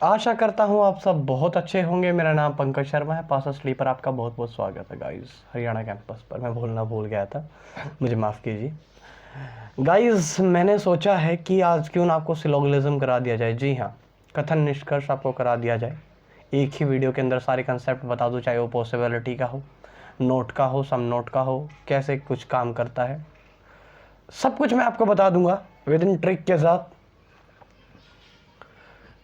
आशा करता हूँ आप सब बहुत अच्छे होंगे। मेरा नाम पंकज शर्मा है। पास स्लीपर आपका बहुत बहुत स्वागत है गाइस हरियाणा कैंपस पर। मैं भूलना भूल गया था, मुझे माफ़ कीजिए गाइस। मैंने सोचा है कि आज क्यों ना आपको सिलोगिज्म करा दिया जाए। जी हाँ, कथन निष्कर्ष आपको करा दिया जाए। एक ही वीडियो के अंदर सारे कंसेप्ट बता दूँ, चाहे वो पॉसिबिलिटी का हो, नोट का हो, सम नोट का हो, कैसे कुछ काम करता है, सब कुछ मैं आपको बता दूंगा विद इन ट्रिक के साथ।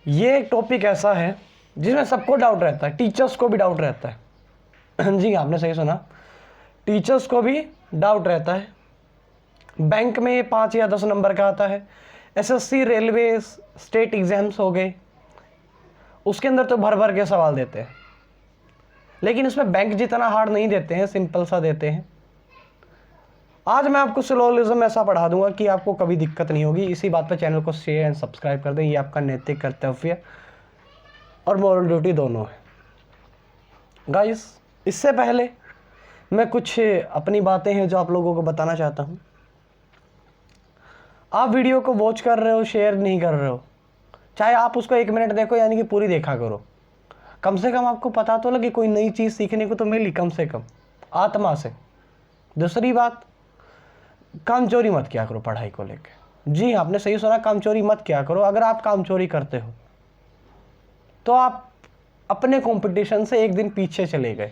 ये एक टॉपिक ऐसा है जिसमें सबको डाउट रहता है, टीचर्स को भी डाउट रहता है। जी आपने सही सुना, टीचर्स को भी डाउट रहता है। बैंक में 5 या 10 नंबर का आता है। एसएससी, रेलवे, स्टेट एग्जाम्स हो गए, उसके अंदर तो भर भर के सवाल देते हैं, लेकिन इसमें बैंक जितना हार्ड नहीं देते हैं, सिंपल सा देते हैं। आज मैं आपको सिलोगिज्म ऐसा पढ़ा दूंगा कि आपको कभी दिक्कत नहीं होगी। इसी बात पर चैनल को शेयर एंड सब्सक्राइब कर दें, ये आपका नैतिक कर्तव्य और मोरल ड्यूटी दोनों है गाइस। इससे पहले मैं कुछ अपनी बातें हैं जो आप लोगों को बताना चाहता हूं। आप वीडियो को वॉच कर रहे हो, शेयर नहीं कर रहे हो, चाहे आप उसको 1 मिनट देखो, यानी कि पूरी देखा करो। कम से कम आपको पता तो लगे, कोई नई चीज़ सीखने को तो मिली कम से कम आत्मा से। दूसरी बात, काम चोरी मत किया करो पढ़ाई को लेकर। जी आपने सही सुना, काम चोरी मत किया करो। अगर आप काम चोरी करते हो तो आप अपने कंपटीशन से एक दिन पीछे चले गए।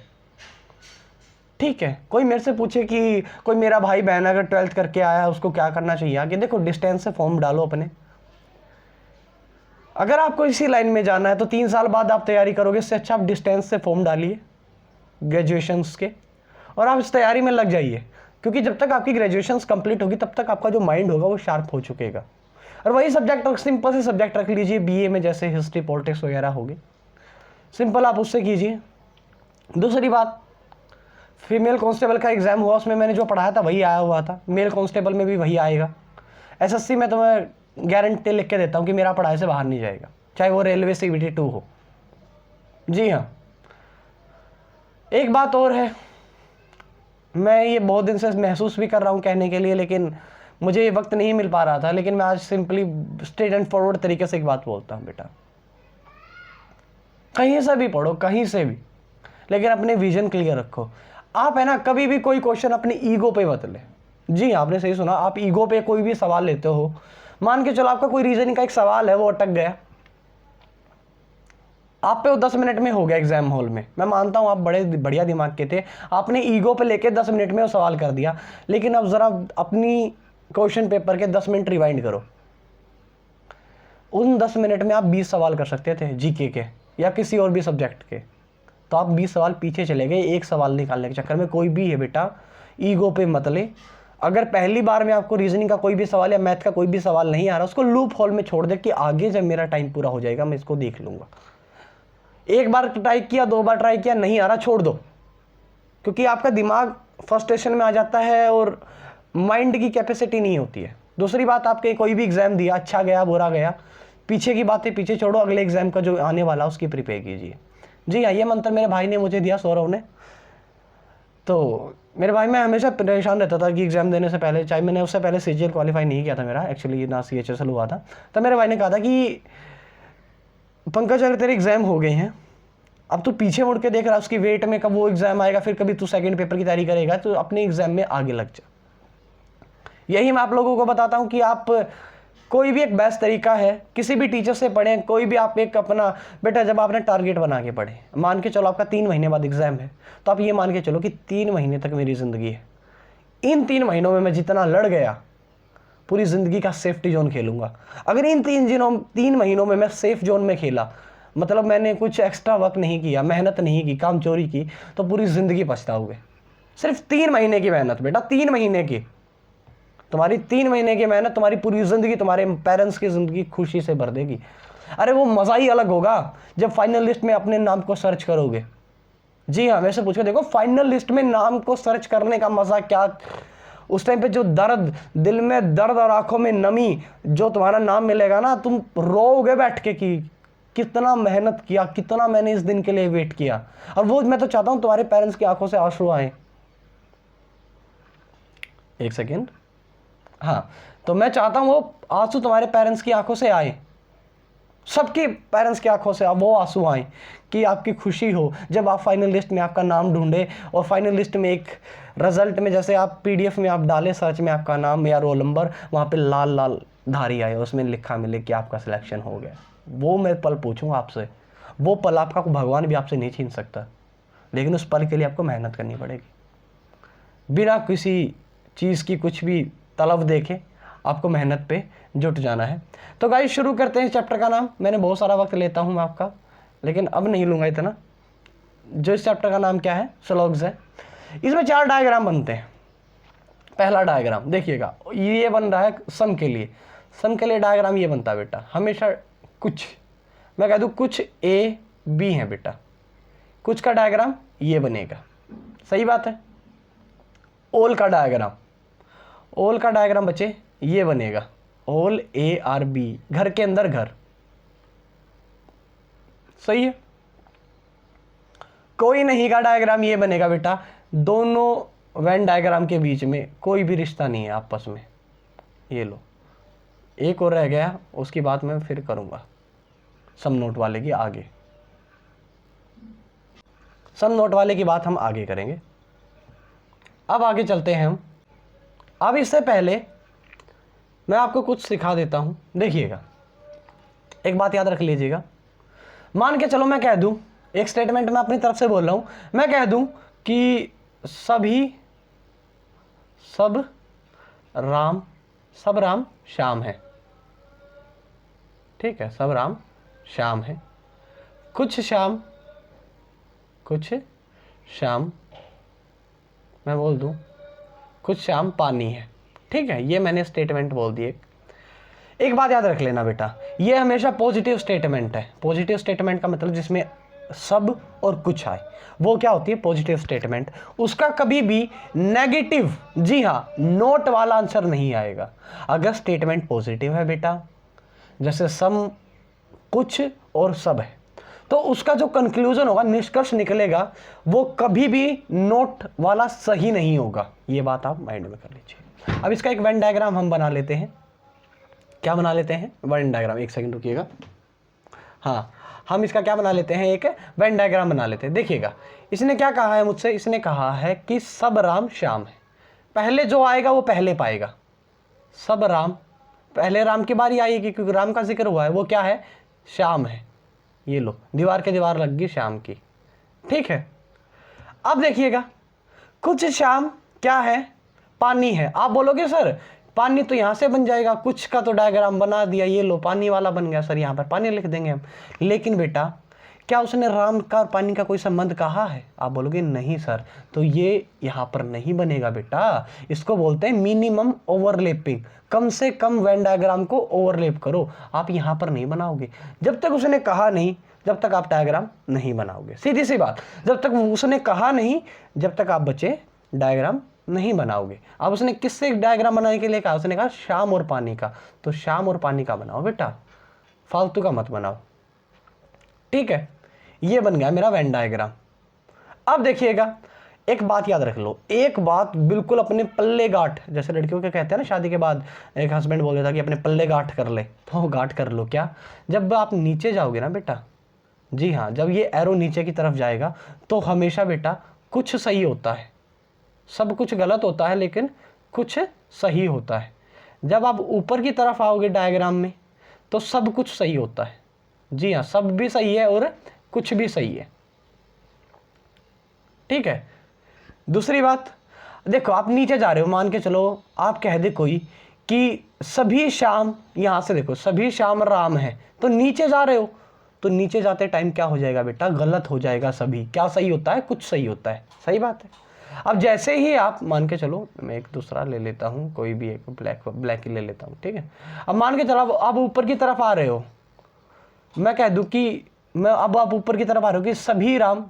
ठीक है, कोई मेरे से पूछे कि कोई मेरा भाई बहन अगर 12th करके आया उसको क्या करना चाहिए, आगे देखो डिस्टेंस से फॉर्म डालो अपने। अगर आपको इसी लाइन में जाना है तो 3 साल बाद आप तैयारी करोगे, इससे अच्छा आप डिस्टेंस से फॉर्म डालिए ग्रेजुएशंस के, और आप इस तैयारी में लग जाइए। क्योंकि जब तक आपकी ग्रेजुएशंस कंप्लीट होगी तब तक आपका जो माइंड होगा वो शार्प हो चुकेगा। और वही सब्जेक्ट, सिंपल से सब्जेक्ट रख लीजिए बीए में, जैसे हिस्ट्री, पॉलिटिक्स वगैरह होगी, सिंपल आप उससे कीजिए। दूसरी बात, फीमेल कांस्टेबल का एग्जाम हुआ, उसमें मैंने जो पढ़ाया था वही आया हुआ था, मेल कांस्टेबल में भी वही आएगा। एसएससी में तो मैं गारंटी लिख के देता हूँ कि मेरा पढ़ाई से बाहर नहीं जाएगा, चाहे वो रेलवे सीबीटी 2 हो। जी हाँ, एक बात और है, मैं ये बहुत दिन से महसूस भी कर रहा हूँ कहने के लिए, लेकिन मुझे ये वक्त नहीं मिल पा रहा था। लेकिन मैं आज सिंपली स्ट्रेट एंड फॉरवर्ड तरीके से एक बात बोलता हूँ, बेटा कहीं से भी पढ़ो, कहीं से भी, लेकिन अपने विजन क्लियर रखो। आप है ना, कभी भी कोई क्वेश्चन अपनी ईगो पे मत ले। जी आपने सही सुना, आप ईगो पे कोई भी सवाल लेते हो, मान के चलो आपका कोई रीजनिंग का एक सवाल है वो अटक गया, आप पे वो 10 मिनट में हो गया एग्जाम हॉल में, मैं मानता हूं आप बड़े बढ़िया दिमाग के थे, आपने ईगो पे लेके 10 मिनट में वो सवाल कर दिया। लेकिन अब जरा अपनी क्वेश्चन पेपर के 10 मिनट रिवाइंड करो। उन 10 मिनट में आप 20 सवाल कर सकते थे जीके के या किसी और भी सब्जेक्ट के, तो आप 20 सवाल पीछे चले गए एक सवाल निकालने के चक्कर में। कोई भी है बेटा, ईगो पे मत ले। अगर पहली बार में आपको रीजनिंग का कोई भी सवाल या मैथ का कोई भी सवाल नहीं आ रहा, उसको लूप होल में छोड़ दे कि आगे जब मेरा टाइम पूरा हो जाएगा मैं इसको देख लूंगा। एक बार ट्राई किया, 2 बार ट्राई किया, नहीं आ रहा, छोड़ दो। क्योंकि आपका दिमाग फ्रस्ट्रेशन में आ जाता है और माइंड की कैपेसिटी नहीं होती है। दूसरी बात, आपके कोई भी एग्जाम दिया, अच्छा गया बुरा गया, पीछे की बातें पीछे छोड़ो, अगले एग्जाम का जो आने वाला उसकी प्रिपेयर कीजिए। जी हाँ, ये मंत्र मेरे भाई ने मुझे दिया, सौरभ ने। तो मेरे भाई, मैं हमेशा परेशान रहता था कि एग्जाम देने से पहले, चाहे मैंने उससे पहले सीजीएल क्वालिफाई नहीं किया था मेरा, एक्चुअली ना सीएचएसएल हुआ था, तब मेरे भाई ने कहा था कि पंकज अगर तेरे एग्जाम हो गए हैं, अब तू पीछे मुड़ के देख रहा है उसकी वेट में, कब वो एग्जाम आएगा, फिर कभी तू सेकंड पेपर की तैयारी करेगा, तो अपने एग्जाम में आगे लग जा। यही मैं आप लोगों को बताता हूं कि आप कोई भी एक बेस्ट तरीका है, किसी भी टीचर से पढ़ें, कोई भी आप एक अपना, बेटा जब आपने टारगेट बना के पढ़े, मान के चलो आपका 3 महीने बाद एग्जाम है, तो आप ये मान के चलो कि 3 महीने तक मेरी जिंदगी है, इन 3 महीनों में मैं जितना लड़ गया पूरी जिंदगी का सेफ्टी जोन खेलूंगा। अगर इन 3 महीनों में मैं सेफ जोन में खेला, मतलब मैंने कुछ एक्स्ट्रा वर्क नहीं किया, मेहनत नहीं की, काम चोरी की, तो पूरी जिंदगी पछताओगे। सिर्फ 3 महीने की मेहनत बेटा, 3 महीने की, तुम्हारी 3 महीने की मेहनत तुम्हारी पूरी जिंदगी, तुम्हारे पेरेंट्स की जिंदगी खुशी से भर देगी। अरे वो मजा ही अलग होगा जब फाइनल लिस्ट में अपने नाम को सर्च करोगे। जी हाँ, वैसे पूछो, देखो फाइनल लिस्ट में नाम को सर्च करने का मजा क्या, उस टाइम पे जो दर्द, दिल में दर्द और आंखों में नमी, जो तुम्हारा नाम मिलेगा ना, तुम रोओगे बैठ के कि कितना मेहनत किया, कितना मैंने इस दिन के लिए वेट किया। और वो मैं तो चाहता हूं तुम्हारे पेरेंट्स की आंखों से आंसू आए। एक सेकेंड, हाँ, तो मैं चाहता हूं वो आंसू तुम्हारे पेरेंट्स की आंखों से आए। सबके पेरेंट्स की आंखों से अब वो आंसू आए कि आपकी खुशी हो जब आप फाइनल लिस्ट में आपका नाम ढूंढे और फाइनल लिस्ट में एक रिजल्ट में जैसे आप पीडीएफ में आप डालें सर्च में आपका नाम या रोल नंबर, वहाँ पे लाल लाल धारी आए, उसमें लिखा मिले कि आपका सिलेक्शन हो गया। वो मैं पल पूछूंगा आपसे, वो पल आपका भगवान भी आपसे नहीं छीन सकता, लेकिन उस पल के लिए आपको मेहनत करनी पड़ेगी। बिना किसी चीज़ की कुछ भी तलब देखे आपको मेहनत पे जुट जाना है। तो गाइस शुरू करते हैं चैप्टर का नाम। मैंने बहुत सारा वक्त लेता हूँ मैं आपका, लेकिन अब नहीं लूँगा इतना। जो इस चैप्टर का नाम क्या है, स्लॉग्स है। इसमें 4 डायग्राम बनते हैं। पहला डायग्राम देखिएगा, ये बन रहा है सम के लिए। सम के लिए डायग्राम ये बनता है बेटा, हमेशा कुछ, मैं कह दूँ कुछ ए बी है बेटा, कुछ का डायग्राम ये बनेगा, सही बात है। ऑल का डायग्राम, ऑल का डायग्राम बच्चे ये बनेगा, ऑल ए आर बी, घर के अंदर घर, सही है। कोई नहीं का डायग्राम ये बनेगा बेटा, दोनों वेन डायग्राम के बीच में कोई भी रिश्ता नहीं है आपस में। ये लो, एक और रह गया, उसकी बात मैं फिर करूंगा सम नोट वाले की आगे, सम नोट वाले की बात हम आगे करेंगे। अब आगे चलते हैं हम। अब इससे पहले मैं आपको कुछ सिखा देता हूं, देखिएगा एक बात याद रख लीजिएगा। मान के चलो मैं कह दूं, एक स्टेटमेंट मैं अपनी तरफ से बोल रहा हूं, मैं कह दूं कि सब राम श्याम है, ठीक है, सब राम श्याम है। कुछ शाम मैं बोल दूं कुछ शाम पानी है, ठीक है। ये मैंने स्टेटमेंट बोल दिए। एक बात याद रख लेना बेटा, ये हमेशा पॉजिटिव स्टेटमेंट है। पॉजिटिव स्टेटमेंट का मतलब जिसमें सब और कुछ आए, वो क्या होती है, पॉजिटिव स्टेटमेंट। उसका कभी भी नेगेटिव, जी हाँ, नोट वाला आंसर नहीं आएगा। अगर स्टेटमेंट पॉजिटिव है बेटा, जैसे सम, कुछ और सब है, तो उसका जो कंक्लूजन होगा, निष्कर्ष निकलेगा, वो कभी भी नोट वाला सही नहीं होगा। ये बात आप माइंड में कर लीजिए। अब इसका एक वेन डायग्राम हम बना लेते हैं। क्या बना लेते हैं, वेन डायग्राम। एक सेकंड रुकिएगा, हाँ, हम इसका क्या बना लेते हैं, एक वेन डायग्राम बना लेते हैं। देखिएगा इसने क्या कहा है मुझसे, इसने कहा है कि सब राम श्याम है। पहले जो आएगा वो पहले पाएगा, सब राम, पहले राम की बारी आएगी क्योंकि राम का जिक्र हुआ है, वो क्या है, श्याम है। ये लो, दीवार के दीवार लग गई श्याम की, ठीक है। अब देखिएगा कुछ शाम क्या है, पानी है। आप बोलोगे सर पानी तो यहां से बन जाएगा, कुछ का तो डायग्राम बना दिया, ये लो पानी वाला बन गया सर, यहां पर पानी लिख देंगे हम। लेकिन बेटा क्या उसने राम का और पानी का कोई संबंध कहा है? आप बोलोगे नहीं सर, तो ये यहां पर नहीं बनेगा बेटा। इसको बोलते हैं मिनिमम ओवरलैपिंग। कम से कम वेन डायग्राम को ओवरलैप करो, आप यहां पर नहीं बनाओगे। जब तक उसने कहा नहीं, जब तक आप डायग्राम नहीं बनाओगे। सीधी सी बात, जब तक उसने कहा नहीं, जब तक आप बच्चे डायग्राम नहीं बनाओगे। अब उसने किससे डायग्राम बनाने के लिए कहा? उसने कहा शाम और पानी का, तो शाम और पानी का बनाओ बेटा, फालतू का मत बनाओ, ठीक है। ये बन गया मेरा वेन डायग्राम। अब देखिएगा एक बात याद रख लो, एक बात बिल्कुल अपने पल्ले गांठ, जैसे लड़कियों के कहते हैं ना शादी के बाद एक हस्बैंड बोल देता कि अपने पल्ले गांठ कर ले, तो गांठ कर लो। क्या? जब आप नीचे जाओगे ना बेटा, जी हाँ, जब ये एरो नीचे की तरफ जाएगा तो हमेशा बेटा कुछ सही होता है, सब कुछ गलत होता है लेकिन कुछ सही होता है। जब आप ऊपर की तरफ आओगे डायग्राम में तो सब कुछ सही होता है। जी हाँ, सब भी सही है और कुछ भी सही है, ठीक है। दूसरी बात देखो, आप नीचे जा रहे हो, मान के चलो आप कह दे कोई कि सभी शाम, यहां से देखो सभी शाम राम है, तो नीचे जा रहे हो, तो नीचे जाते टाइम क्या हो जाएगा बेटा? गलत हो जाएगा। सभी क्या सही होता है? कुछ सही होता है, सही बात है। अब जैसे ही आप मान के चलो, मैं एक दूसरा ले लेता हूं, कोई भी एक ब्लैक ही ले लेता हूं, ठीक है। अब मान के चलो आप ऊपर की तरफ आ रहे हो, मैं कह दूं कि अब आप ऊपर की तरफ आ रहे हो कि सभी राम,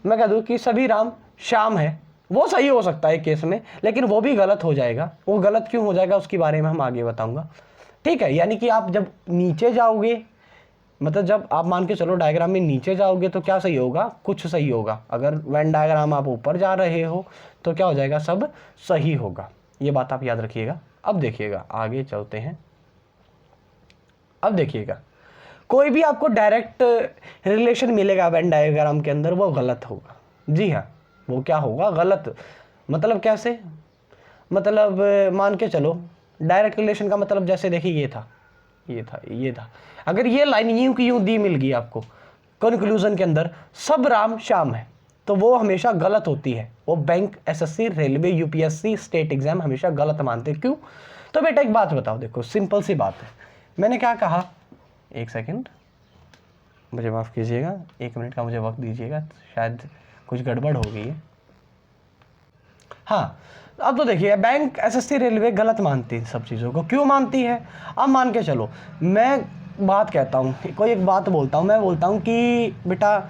मैं कह दूं कि सभी राम श्याम है, वो सही हो सकता है केस में, लेकिन वो भी गलत हो जाएगा। वो गलत क्यों हो जाएगा उसके बारे में हम आगे बताऊंगा, ठीक है। यानी कि आप जब नीचे जाओगे, मतलब जब आप मान के चलो डायग्राम में नीचे जाओगे तो क्या सही होगा? कुछ सही होगा। अगर वेन डायग्राम आप ऊपर जा रहे हो तो क्या हो जाएगा? सब सही होगा। ये बात आप याद रखिएगा। अब देखिएगा आगे चलते हैं। अब देखिएगा कोई भी आपको डायरेक्ट रिलेशन मिलेगा वेन डायग्राम के अंदर, वो गलत होगा। जी हाँ, वो क्या होगा, गलत। मतलब कैसे, मतलब मान के चलो डायरेक्ट रिलेशन का मतलब जैसे देखिए ये था, ये था, ये था, अगर ये लाइन यूं की यूं दी मिल गई आपको कंक्लूजन के अंदर, सब राम श्याम है, तो वो हमेशा गलत होती है। वो bank, SSC, railway, UPSC, state exam हमेशा गलत मानते हैं। क्यों? तो बेटा एक बात बताओ, देखो सिंपल सी बात है, मैंने क्या कहा, एक सेकंड मुझे माफ़ कीजिएगा, 1 मिनट का मुझे वक्त दीजिएगा, शायद कुछ गड़बड़ हो गई है। हाँ, अब तो देखिए बैंक, एसएससी, रेलवे गलत मानती है सब चीज़ों को। क्यों मानती है? अब मान के चलो मैं बात कहता हूँ, कोई एक बात बोलता हूँ, मैं बोलता हूँ कि बेटा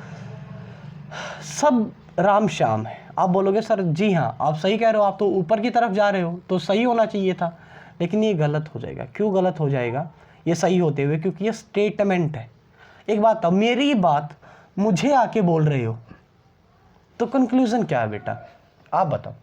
सब राम श्याम है। आप बोलोगे सर जी हाँ आप सही कह रहे हो, आप तो ऊपर की तरफ जा रहे हो, तो सही होना चाहिए था, लेकिन ये गलत हो जाएगा। क्यों गलत हो जाएगा ये सही होते हुए? क्योंकि ये स्टेटमेंट है। एक बात था, मेरी बात मुझे आके बोल रहे हो, तो कंक्लूजन क्या है बेटा, आप बताओ।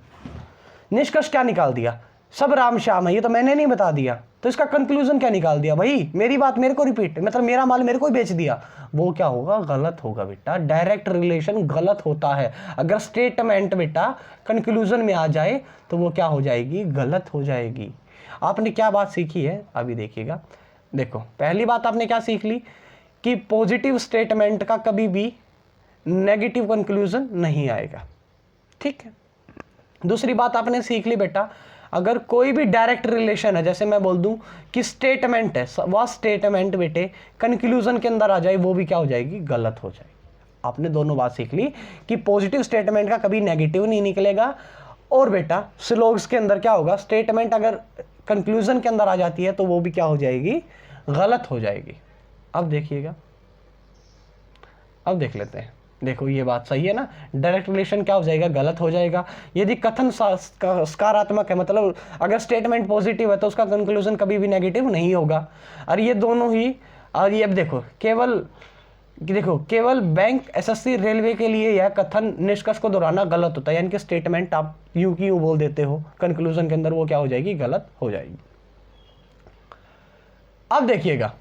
निष्कर्ष क्या निकाल दिया? सब राम श्याम है, ये तो मैंने नहीं बता दिया, तो इसका कंक्लूजन क्या निकाल दिया? भाई मेरी बात मेरे को रिपीट, मतलब मेरा माल मेरे को बेच दिया, वो क्या होगा, गलत होगा बेटा। डायरेक्ट रिलेशन गलत होता है। अगर स्टेटमेंट बेटा कंक्लूजन में आ जाए तो वो क्या हो जाएगी, गलत हो जाएगी। आपने क्या बात सीखी है अभी देखिएगा। देखो पहली बात आपने क्या सीख ली कि पॉजिटिव स्टेटमेंट का कभी भी नेगेटिव कंक्लूजन नहीं आएगा, ठीक है। दूसरी बात आपने सीख ली बेटा, अगर कोई भी डायरेक्ट रिलेशन है, जैसे मैं बोल दूं कि स्टेटमेंट है, वह स्टेटमेंट बेटे कंक्लूजन के अंदर आ जाए, वो भी क्या हो जाएगी, गलत हो जाएगी। आपने दोनों बात सीख ली कि पॉजिटिव स्टेटमेंट का कभी नेगेटिव नहीं निकलेगा, और बेटा स्लोग्स के अंदर क्या होगा, स्टेटमेंट अगर कंक्लूजन के अंदर आ जाती है तो वो भी क्या हो जाएगी, गलत हो जाएगी। अब देखिएगा, अब देख लेते हैं। देखो ये बात सही है ना, डायरेक्ट रिलेशन क्या हो जाएगा, गलत हो जाएगा। यदि कथन सकारात्मक है, मतलब अगर स्टेटमेंट पॉजिटिव है तो उसका कंक्लूजन कभी भी नेगेटिव नहीं होगा। और ये दोनों ही, और ये अब देखो केवल बैंक, एसएससी, रेलवे के लिए यह कथन निष्कर्ष को दोहराना गलत होता है, यानी कि स्टेटमेंट आप यूं की यूं बोल देते हो कंक्लूजन के अंदर, वो क्या हो जाएगी, गलत हो जाएगी। अब देखिएगा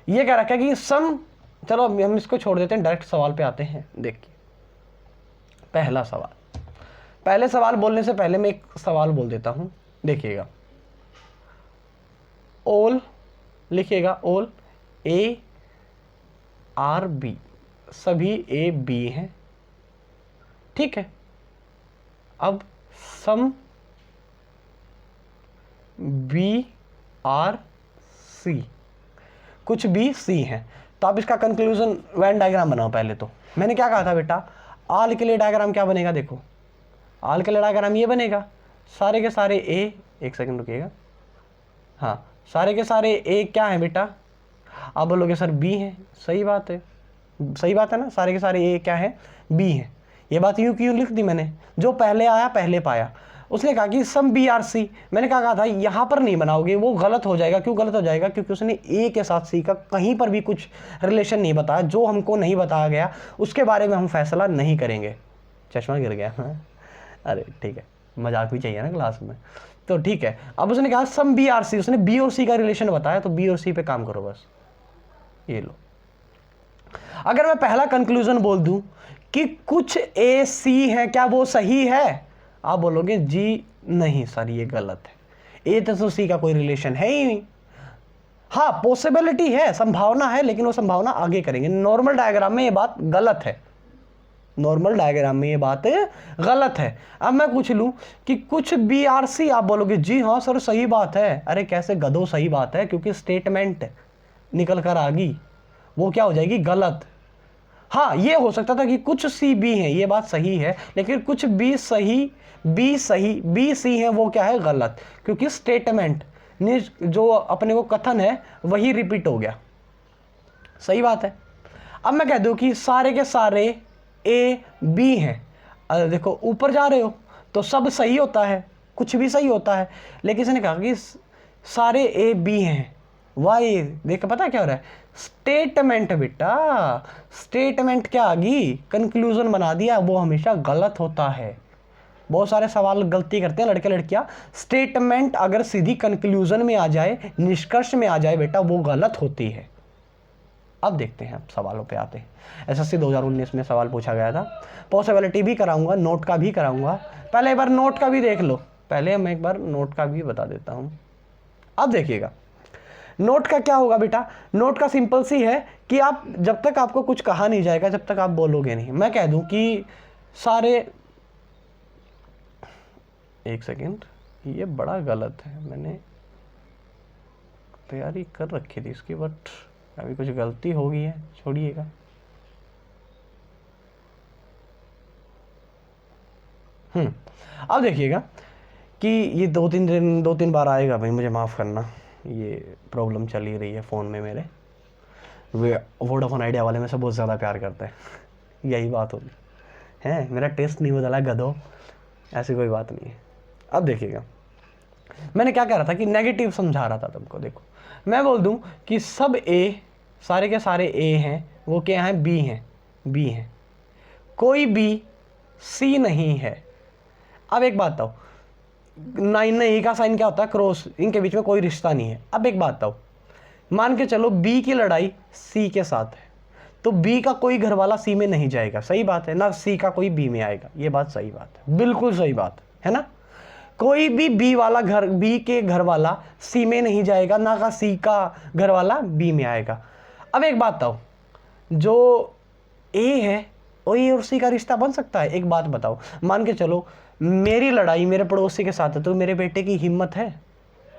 ये क्या रखा कि सम, चलो हम इसको छोड़ देते हैं, डायरेक्ट सवाल पे आते हैं। देखिए पहला सवाल, पहले सवाल बोलने से पहले मैं एक सवाल बोल देता हूं, देखिएगा। ऑल लिखिएगा, ऑल ए आर बी, सभी ए बी हैं, ठीक है। अब सम बी आर सी, कुछ बी सी हैं, तो आप इसका कंक्लूजन वेन डायग्राम बनाओ। पहले तो मैंने क्या कहा था बेटा, आल के लिए डायग्राम क्या बनेगा, देखो आल के लिए डायग्राम ये बनेगा, सारे के सारे ए, एक सेकंड रुकिएगा, हाँ सारे के सारे ए क्या है बेटा, आप बोलोगे सर बी है, सही बात है, सही बात है ना, सारे के सारे ए क्या है, बी है। ये बात यूं क्यों लिख दी मैंने, जो पहले आया पहले पाया। उसने कहा कि सम बी आर सी, मैंने कहा था यहाँ पर नहीं बनाओगे, वो गलत हो जाएगा। क्यों गलत हो जाएगा, क्योंकि उसने ए के साथ सी का कहीं पर भी कुछ रिलेशन नहीं बताया, जो हमको नहीं बताया गया उसके बारे में हम फैसला नहीं करेंगे। चश्मा गिर गया, अरे ठीक है, मजाक भी चाहिए ना क्लास में, तो ठीक है। अब उसने कहा सम बी आर सी, उसने बी और सी का रिलेशन बताया, तो बी और सी पे काम करो बस, ये लो। अगर मैं पहला कंक्लूजन बोल दूं कि कुछ ए सी है, क्या वो सही है? आप बोलोगे जी नहीं सर ये गलत है, ए तो सी का कोई रिलेशन है ही नहीं। हाँ पॉसिबिलिटी है, संभावना है, लेकिन वो संभावना आगे करेंगे। नॉर्मल डायग्राम में ये बात गलत है, नॉर्मल डायग्राम में ये बात गलत है। अब मैं पूछ लूं कि कुछ बी आर सी, आप बोलोगे जी हाँ सर सही बात है। अरे कैसे गधो सही बात है, क्योंकि स्टेटमेंट निकल कर आ गई, वो क्या हो जाएगी, गलत। हाँ ये हो सकता था कि कुछ सी बी है, ये बात सही है, लेकिन कुछ बी सही, बी सही, बी सी है, वो क्या है, गलत, क्योंकि स्टेटमेंट जो अपने को कथन है वही रिपीट हो गया। सही बात है। अब मैं कह दूं कि सारे के सारे ए बी हैं, अरे देखो ऊपर जा रहे हो तो सब सही होता है, कुछ भी सही होता है, लेकिन इसने कहा कि सारे ए बी हैं, वाई देख पता क्या हो रहा है, स्टेटमेंट बेटा, स्टेटमेंट क्या आ गई, कंक्लूजन बना दिया, वो हमेशा गलत होता है। बहुत सारे सवाल गलती करते हैं लड़के लड़कियां, स्टेटमेंट अगर सीधी कंक्लूजन में आ जाए, निष्कर्ष में आ जाए बेटा, वो गलत होती है। अब देखते हैं, अब सवालों पे आते हैं। एसएससी 2019 में सवाल पूछा गया था, पॉसिबिलिटी भी कराऊंगा, नोट का भी कराऊंगा। पहले एक बार नोट का भी देख लो, पहले हम एक बार नोट का भी बता देता हूँ। अब देखिएगा नोट का क्या होगा बेटा, नोट का सिंपल सी है कि आप जब तक आपको कुछ कहा नहीं जाएगा, जब तक आप बोलोगे नहीं। मैं कह दूं कि सारे, एक सेकेंड, ये बड़ा गलत है, मैंने तैयारी कर रखी थी इसकी, बट अभी कुछ गलती हो गई है, छोड़िएगा। अब देखिएगा कि ये दो तीन बार आएगा भाई, मुझे माफ़ करना, ये प्रॉब्लम चल ही रही है फ़ोन में मेरे। वे वोडाफोन आइडिया वाले में से बहुत ज़्यादा प्यार करते हैं, यही बात होगी है। मेरा टेस्ट नहीं बदला गधो, ऐसी कोई बात नहीं है। अब देखिएगा मैंने क्या कह रहा था कि नेगेटिव समझा रहा था तुमको। देखो मैं बोल दूं कि सब ए, सारे के सारे ए हैं, वो क्या हैं, बी हैं, बी हैं, कोई बी सी नहीं है। अब एक बात बताओ, नाइन ई का साइन क्या होता है, क्रॉस, इनके बीच में कोई रिश्ता नहीं है। अब एक बात बताओ, मान के चलो बी की लड़ाई सी के साथ है, तो बी का कोई घर वाला सी में नहीं जाएगा, सही बात है ना, सी का कोई बी में आएगा, ये बात सही बात है, बिल्कुल सही बात है ना। कोई भी बी वाला घर, बी के घर वाला सी में नहीं जाएगा, ना का सी का घर वाला बी में आएगा। अब एक बात बताओ, जो ए है वो ए और सी का रिश्ता बन सकता है? एक बात बताओ, मान के चलो मेरी लड़ाई मेरे पड़ोसी के साथ है, तो मेरे बेटे की हिम्मत है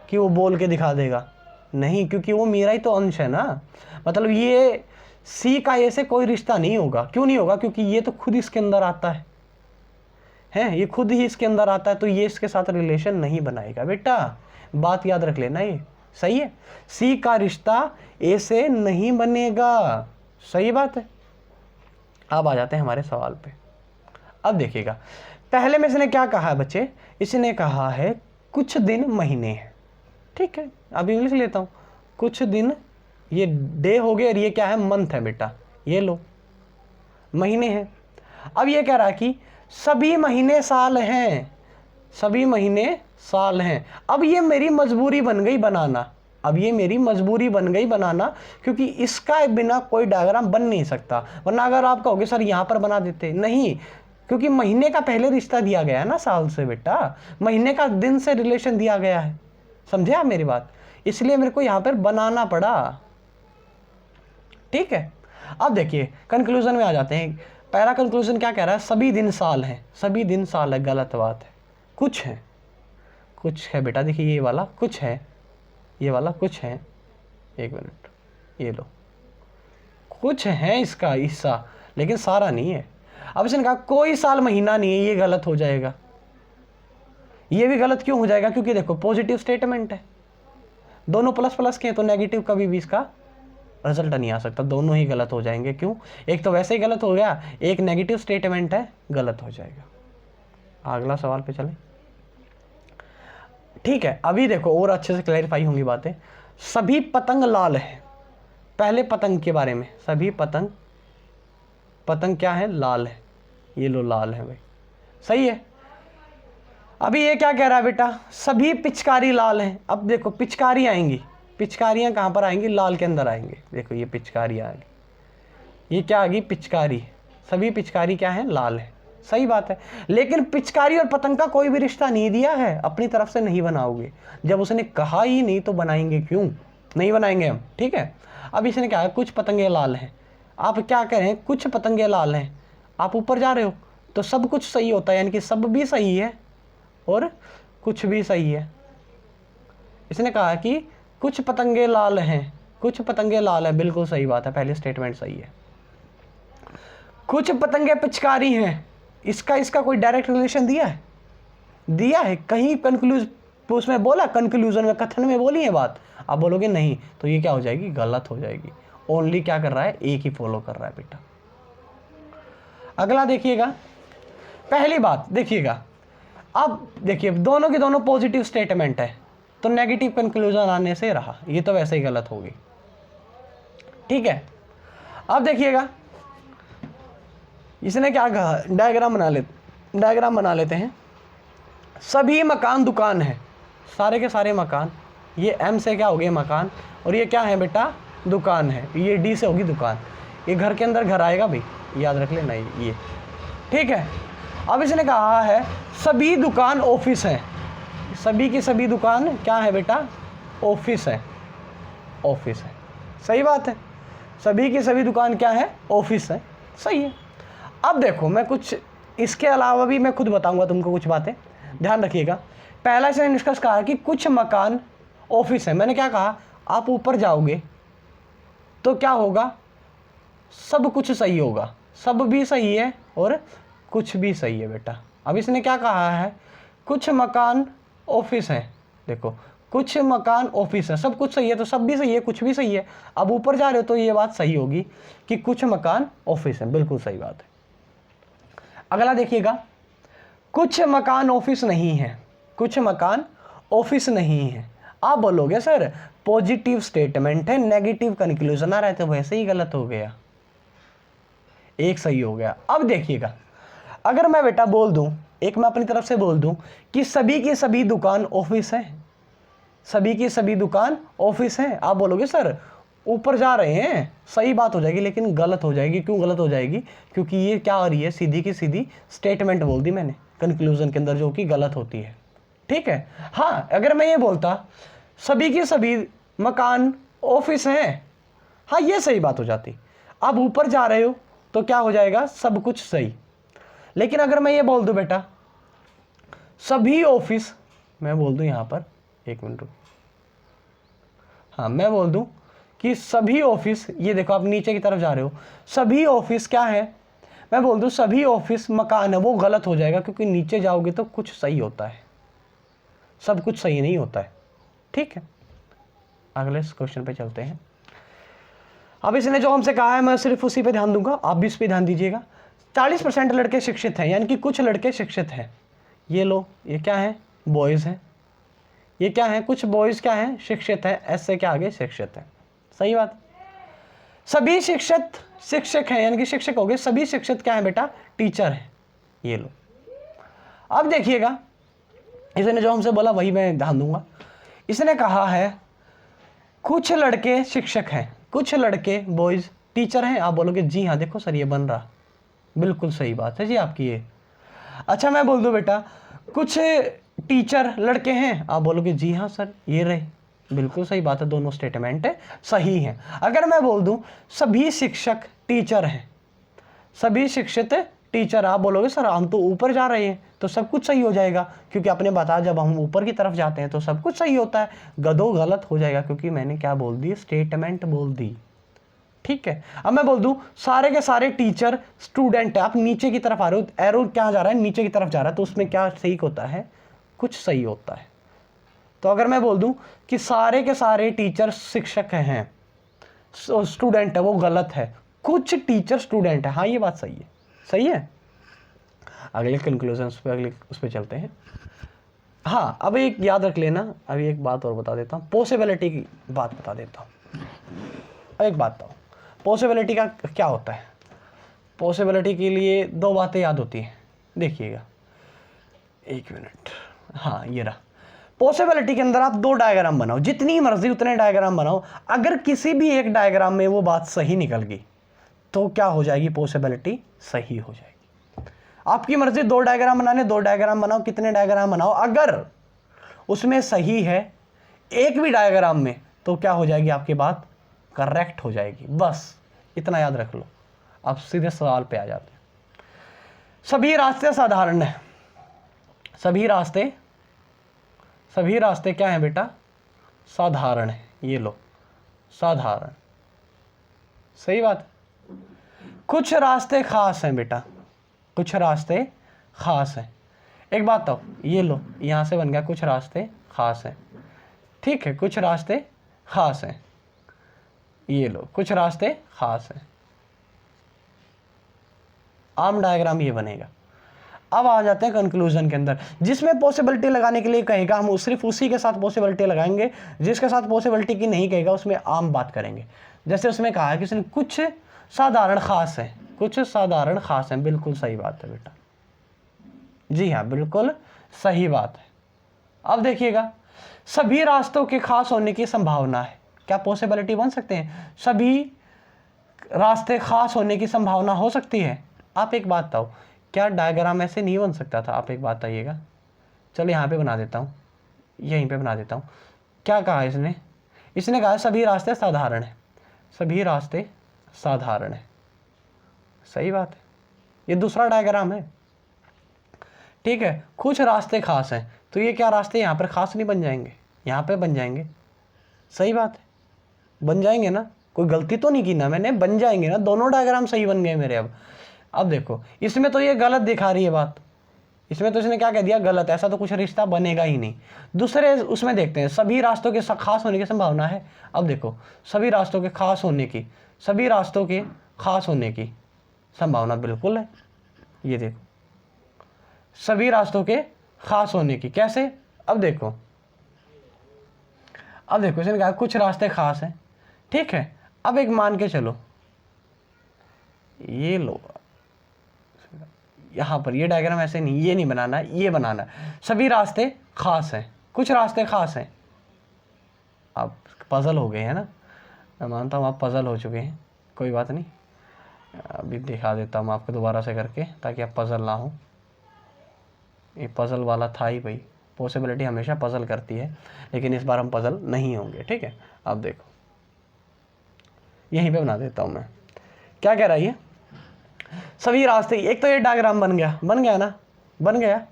कि वो बोल के दिखा देगा? नहीं, क्योंकि वो मेरा ही तो अंश है ना। मतलब ये सी का ए से कोई रिश्ता नहीं होगा। क्यों नहीं होगा? क्योंकि ये तो खुद इसके अंदर आता है, ये खुद ही इसके अंदर आता है, तो ये इसके साथ रिलेशन नहीं बनाएगा बेटा, बात याद रख लेना, ये सही है। सी का रिश्ता ए से नहीं बनेगा, सही बात है। अब आ जाते हैं हमारे सवाल पे। अब देखिएगा पहले में इसने क्या कहा है बच्चे, इसने कहा है कुछ दिन महीने हैं, ठीक है। अब इंग्लिश लेता हूँ, कुछ दिन, ये डे हो गए और ये क्या है, मंथ है बेटा, ये लो महीने हैं। अब ये कह रहा है कि सभी महीने साल हैं, सभी महीने साल हैं। अब ये मेरी मजबूरी बन गई बनाना, अब ये मेरी मजबूरी बन गई बनाना, क्योंकि इसका बिना कोई डायग्राम बन नहीं सकता। वरना अगर आप कहोगे सर यहाँ पर बना देते, नहीं, क्योंकि महीने का पहले रिश्ता दिया गया है ना साल से बेटा, महीने का दिन से रिलेशन दिया गया है, समझे आप मेरी बात, इसलिए मेरे को यहाँ पर बनाना पड़ा, ठीक है। अब देखिए कंक्लूजन में आ जाते हैं। पहला कंक्लूजन क्या कह रहा है, सभी दिन साल हैं, सभी दिन साल है, गलत बात है। कुछ है, कुछ है बेटा, देखिए ये वाला कुछ है, ये वाला कुछ है, एक मिनट, ये लो, कुछ है इसका हिस्सा, लेकिन सारा नहीं है। अब इसने कहा कोई साल महीना नहीं है, ये गलत हो जाएगा। ये भी गलत क्यों हो जाएगा? क्योंकि देखो पॉजिटिव स्टेटमेंट है, दोनों प्लस प्लस के हैं, तो नेगेटिव कभी भी इसका रिजल्ट नहीं आ सकता, दोनों ही गलत हो जाएंगे। क्यों? एक तो वैसे ही गलत हो गया, एक नेगेटिव स्टेटमेंट है, गलत हो जाएगा। अगला सवाल पे चलें, ठीक है। अभी देखो और अच्छे से क्लैरिफाई होंगी बातें। सभी पतंग लाल है, पहले पतंग के बारे में, सभी पतंग, पतंग क्या है, लाल है, ये लो लाल है भाई, सही है। अभी ये क्या कह रहा है बेटा, सभी पिचकारी लाल हैं। अब देखो पिचकारी आएंगी, पिचकारियां कहां पर आएंगी, लाल के अंदर आएंगे। देखो ये पिचकारी आ गई, ये क्या आ गई, पिचकारी, सभी पिचकारी क्या है, लाल है, सही बात है। लेकिन पिचकारी और पतंग का कोई भी रिश्ता नहीं दिया है, अपनी तरफ से नहीं बनाओगे, जब उसने कहा ही नहीं तो बनाएंगे क्यों, नहीं बनाएंगे हम, ठीक है। अब इसने क्या है, कुछ पतंगे लाल हैं। आप क्या कह रहे हैं, कुछ पतंगे लाल हैं, आप ऊपर जा रहे हो, तो सब कुछ सही होता है, यानी कि सब भी सही है और कुछ भी सही है। इसने कहा कि कुछ पतंगे लाल हैं, कुछ पतंगे लाल है, बिल्कुल सही बात है, पहली स्टेटमेंट सही है। कुछ पतंगे पिचकारी हैं, इसका कोई डायरेक्ट रिलेशन दिया है, दिया है कहीं उसमें बोला, कंक्लूजन में, कथन में बोली है बात, आप बोलोगे नहीं, तो ये क्या हो जाएगी, गलत हो जाएगी। ओनली क्या कर रहा है, एक ही फॉलो कर रहा है बेटा। अगला देखिएगा, पहली बात देखिएगा, अब देखिए दोनों की दोनों पॉजिटिव स्टेटमेंट है, तो नेगेटिव कंक्लूजन आने से रहा, ये तो वैसे ही गलत होगी, ठीक है। अब देखिएगा इसने क्या कहा, डायग्राम बना लेते हैं। सभी मकान दुकान है, सारे के सारे मकान, ये एम से क्या हो गए मकान, और ये क्या है बेटा, दुकान है, ये डी से होगी दुकान, ये घर के अंदर घर आएगा भाई, याद रख लेना ये, ठीक है। अब इसने कहा है सभी दुकान ऑफिस हैं, सभी की सभी दुकान क्या है बेटा, ऑफिस है, ऑफिस है, सही बात है, सभी की सभी दुकान क्या है, ऑफिस है, सही है। अब देखो मैं कुछ इसके अलावा भी मैं खुद बताऊंगा तुमको कुछ बातें, ध्यान रखिएगा। पहला इसने निष्कर्ष कहा कि कुछ मकान ऑफिस है, मैंने क्या कहा, आप ऊपर जाओगे तो क्या होगा, सब कुछ सही होगा, सब भी सही है और कुछ भी सही है बेटा। अब इसने क्या कहा है, कुछ मकान ऑफिस है, देखो कुछ मकान ऑफिस है, सब कुछ सही है तो सब भी सही है, कुछ भी सही है। अब ऊपर जा रहे हो तो ये बात सही होगी कि कुछ मकान ऑफिस है, बिल्कुल सही बात है। अगला देखिएगा, कुछ मकान ऑफिस नहीं है, कुछ मकान ऑफिस नहीं है। आप बोलोगे सर पॉजिटिव स्टेटमेंट है, नेगेटिव कंक्लूजन आ रहा है, तो वैसे ही गलत हो गया, एक सही हो गया। अब देखिएगा, अगर मैं बेटा बोल दूं, एक मैं अपनी तरफ से बोल दूं कि सभी की सभी दुकान ऑफिस है, सभी की सभी दुकान ऑफिस है, आप बोलोगे सर ऊपर जा रहे हैं, सही बात हो जाएगी, लेकिन गलत हो जाएगी। क्यों गलत हो जाएगी, क्योंकि ये क्या आ रही है, सीधी की सीधी स्टेटमेंट बोल दी मैंने कंक्लूजन के अंदर, जो कि गलत होती है, ठीक है। हाँ, अगर मैं ये बोलता सभी की सभी मकान ऑफिस हैं, हाँ ये सही बात हो जाती। अब ऊपर जा रहे हो तो क्या हो जाएगा, सब कुछ सही। लेकिन अगर मैं ये बोल दूं बेटा सभी ऑफिस, मैं बोल दूं यहां पर, एक मिनट रुक, हाँ मैं बोल दूं कि सभी ऑफिस, ये देखो आप नीचे की तरफ जा रहे हो, सभी ऑफिस क्या है, मैं बोल दूं सभी ऑफिस मकान है, वो गलत हो जाएगा, क्योंकि नीचे जाओगे तो कुछ सही होता है, सब कुछ सही नहीं होता है, ठीक है। अगले क्वेश्चन पे चलते हैं। अब इसने जो हमसे कहा है मैं सिर्फ उसी पे ध्यान दूंगा, आप भी इस पे ध्यान दीजिएगा। 40% लड़के शिक्षित हैं, यानी कि कुछ लड़के शिक्षित हैं। ये लो, ये क्या है, बॉयज़ हैं, ये क्या है, कुछ बॉयज़ क्या है, शिक्षित है, एस से क्या आगे शिक्षित है, सही बात। सभी शिक्षित शिक्षक हैं, यानी कि शिक्षक हो गए, सभी शिक्षित क्या है बेटा, टीचर है, ये लो। अब देखिएगा इसने जो हमसे बोला वही मैं ध्यान दूंगा। इसने कहा है कुछ लड़के शिक्षक हैं, कुछ लड़के बॉयज़ टीचर हैं, आप बोलोगे जी हाँ, देखो सर ये बन रहा, बिल्कुल सही बात है जी आपकी ये। अच्छा मैं बोल दूं बेटा कुछ टीचर लड़के हैं, आप बोलोगे जी हाँ सर ये रहे, बिल्कुल सही बात है, दोनों स्टेटमेंट सही हैं। अगर मैं बोल दूं सभी शिक्षक टीचर हैं, सभी शिक्षित टीचर, आप बोलोगे सर हम तो ऊपर जा रहे हैं, तो सब कुछ सही हो जाएगा, क्योंकि आपने बताया जब हम ऊपर की तरफ जाते हैं तो सब कुछ सही होता है। गधो गलत हो जाएगा, क्योंकि मैंने क्या बोल दी, स्टेटमेंट बोल दी, ठीक है। अब मैं बोल दूं सारे के सारे टीचर स्टूडेंट है, आप नीचे की तरफ आ रहे हो, एरो क्या जा रहा है, नीचे की तरफ जा रहा है, तो उसमें क्या सही होता है, कुछ सही होता है। तो अगर मैं बोल दूं कि सारे के सारे टीचर शिक्षक हैं, स्टूडेंट है, वो गलत है, कुछ टीचर स्टूडेंट है, हाँ ये बात सही है, सही है। अगले कंक्लूजन पे, अगले उस पर चलते हैं। हाँ अब एक याद रख लेना, अभी एक बात और बता देता हूँ, पॉसिबिलिटी की बात बता देता हूँ। एक बात बताओ पॉसिबिलिटी का क्या होता है। पॉसिबिलिटी के लिए दो बातें याद होती हैं, देखिएगा एक मिनट, हाँ ये रहा। पॉसिबिलिटी के अंदर आप दो डायग्राम बनाओ, जितनी मर्जी उतने डायग्राम बनाओ, अगर किसी भी एक डायग्राम में वो बात सही निकल गई तो क्या हो जाएगी, पॉसिबिलिटी सही हो जाएगी। आपकी मर्जी दो डायग्राम बनाने, दो डायग्राम बनाओ, कितने डायग्राम बनाओ, अगर उसमें सही है एक भी डायग्राम में तो क्या हो जाएगी, आपकी बात करेक्ट हो जाएगी। बस इतना याद रख लो। अब सीधे सवाल पे आ जाते हैं। सभी रास्ते साधारण है, सभी रास्ते क्या हैं बेटा, साधारण है, ये लो साधारण, सही बात। कुछ रास्ते खास हैं बेटा, कुछ रास्ते खास हैं। एक बात तो ये लो, यहां से बन गया कुछ रास्ते खास हैं, ठीक है, कुछ रास्ते खास हैं, ये लो कुछ रास्ते खास हैं। आम डायग्राम ये बनेगा। अब आ जाते हैं कंक्लूजन के अंदर, जिसमें पॉसिबिलिटी लगाने के लिए कहेगा हम सिर्फ उसी के साथ पॉसिबिलिटी लगाएंगे, जिसके साथ पॉसिबिलिटी की नहीं कहेगा उसमें आम बात करेंगे। जैसे उसमें कहा है कि उसने कुछ साधारण खास है, कुछ साधारण खास है, बिल्कुल सही बात है बेटा, जी हाँ बिल्कुल सही बात है। अब देखिएगा सभी रास्तों के खास होने की संभावना है, क्या पॉसिबिलिटी बन सकते हैं? सभी रास्ते खास होने की संभावना हो सकती है। आप एक बात बताओ, क्या डायग्राम ऐसे नहीं बन सकता था? आप एक बात बताइएगा। चलो यहाँ पे बना देता हूँ, यहीं पे बना देता हूँ। क्या कहा इसने? इसने कहा सभी रास्ते साधारण हैं, सभी रास्ते साधारण हैं। सही बात है, ये दूसरा डायग्राम है। ठीक है, कुछ रास्ते खास हैं, तो ये क्या रास्ते यहाँ पर खास नहीं बन जाएंगे? यहाँ पे बन जाएंगे। सही बात है, बन जाएंगे ना, कोई गलती तो नहीं की ना मैंने, बन जाएंगे ना, दोनों डायग्राम सही बन गए मेरे। अब देखो इसमें तो ये गलत दिखा रही है बात, इसमें तो इसने क्या कह दिया? गलत, ऐसा तो कुछ रिश्ता बनेगा ही नहीं। दूसरे उसमें देखते हैं, सभी रास्तों के खास होने की संभावना है। अब देखो सभी रास्तों के खास होने की, सभी रास्तों के खास होने की संभावना बिल्कुल है। ये देखो सभी रास्तों के खास होने की, कैसे? अब देखो इसने कहा कुछ रास्ते खास हैं, ठीक है। अब एक मान के चलो, ये लो यहाँ पर ये डायग्राम ऐसे नहीं, ये नहीं बनाना, ये बनाना। सभी रास्ते खास हैं, कुछ रास्ते खास हैं। आप पजल हो गए हैं ना, मैं मानता हूँ आप पजल हो चुके हैं, कोई बात नहीं। अभी दिखा देता हूँ आपको दोबारा से करके, ताकि आप पजल ना हो। ये पजल वाला था ही भाई, पॉसिबिलिटी हमेशा पजल करती है, लेकिन इस बार हम पजल नहीं होंगे। ठीक है, अब देखो यहीं पे बना देता हूँ मैं। क्या कह रहा है ये? सभी रास्ते, एक तो ये डायग्राम बन गया ना, बन गया।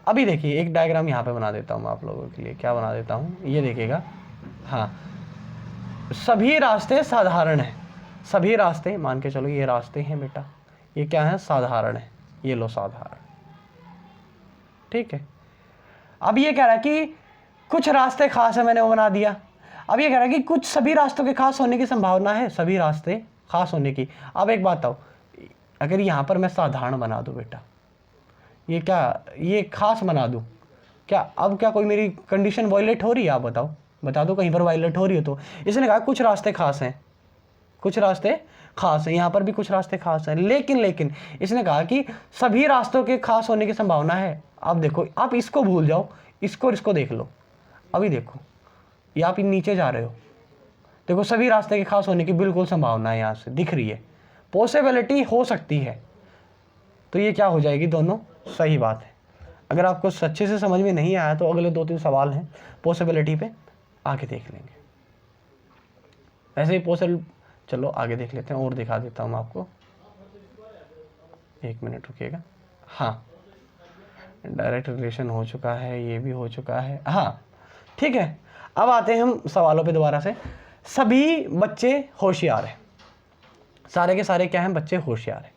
अभी देखिए एक डायग्राम यहाँ पे बना देता हूँ मैं आप लोगों के लिए। क्या बना देता हूँ, ये देखिएगा। हाँ, सभी रास्ते साधारण हैं, सभी रास्ते मान के चलो ये रास्ते हैं बेटा, ये क्या है? साधारण है। ये लो साधारण, ठीक है। अब ये कह रहा है कि कुछ रास्ते खास है, मैंने वो बना दिया। अब ये कह रहा है कि कुछ सभी रास्तों के खास होने की संभावना है, सभी रास्ते खास होने की। अब एक बात बताओ, अगर यहाँ पर मैं साधारण बना दूँ बेटा, ये क्या, ये खास बना दूँ क्या? अब क्या कोई मेरी कंडीशन वायलेट हो रही है? आप बताओ, बता दो कहीं पर वायलेट हो रही हो तो। इसने कहा कुछ रास्ते खास हैं, कुछ रास्ते खास हैं, यहाँ पर भी कुछ रास्ते खास हैं, लेकिन इसने कहा कि सभी रास्तों के खास होने की संभावना है। अब देखो, आप इसको भूल जाओ, इसको और इसको देख लो। अभी देखो ये आप नीचे जा रहे हो, देखो सभी रास्ते के खास होने की बिल्कुल संभावना है, यहाँ से दिख रही है, पॉसिबिलिटी हो सकती है। तो ये क्या हो जाएगी? दोनों सही बात है। अगर आपको अच्छे से समझ में नहीं आया तो अगले 2-3 सवाल हैं पॉसिबिलिटी पे, आगे देख लेंगे। ऐसे ही चलो आगे देख लेते हैं, और दिखा देता हूँ मैं आपको, 1 मिनट रुकिएगा। हाँ, डायरेक्ट रिलेशन हो चुका है, ये भी हो चुका है। हाँ ठीक है, अब आते हैं हम सवालों पे दोबारा से। सभी बच्चे होशियार हैं, सारे के सारे क्या हैं? बच्चे होशियार हैं।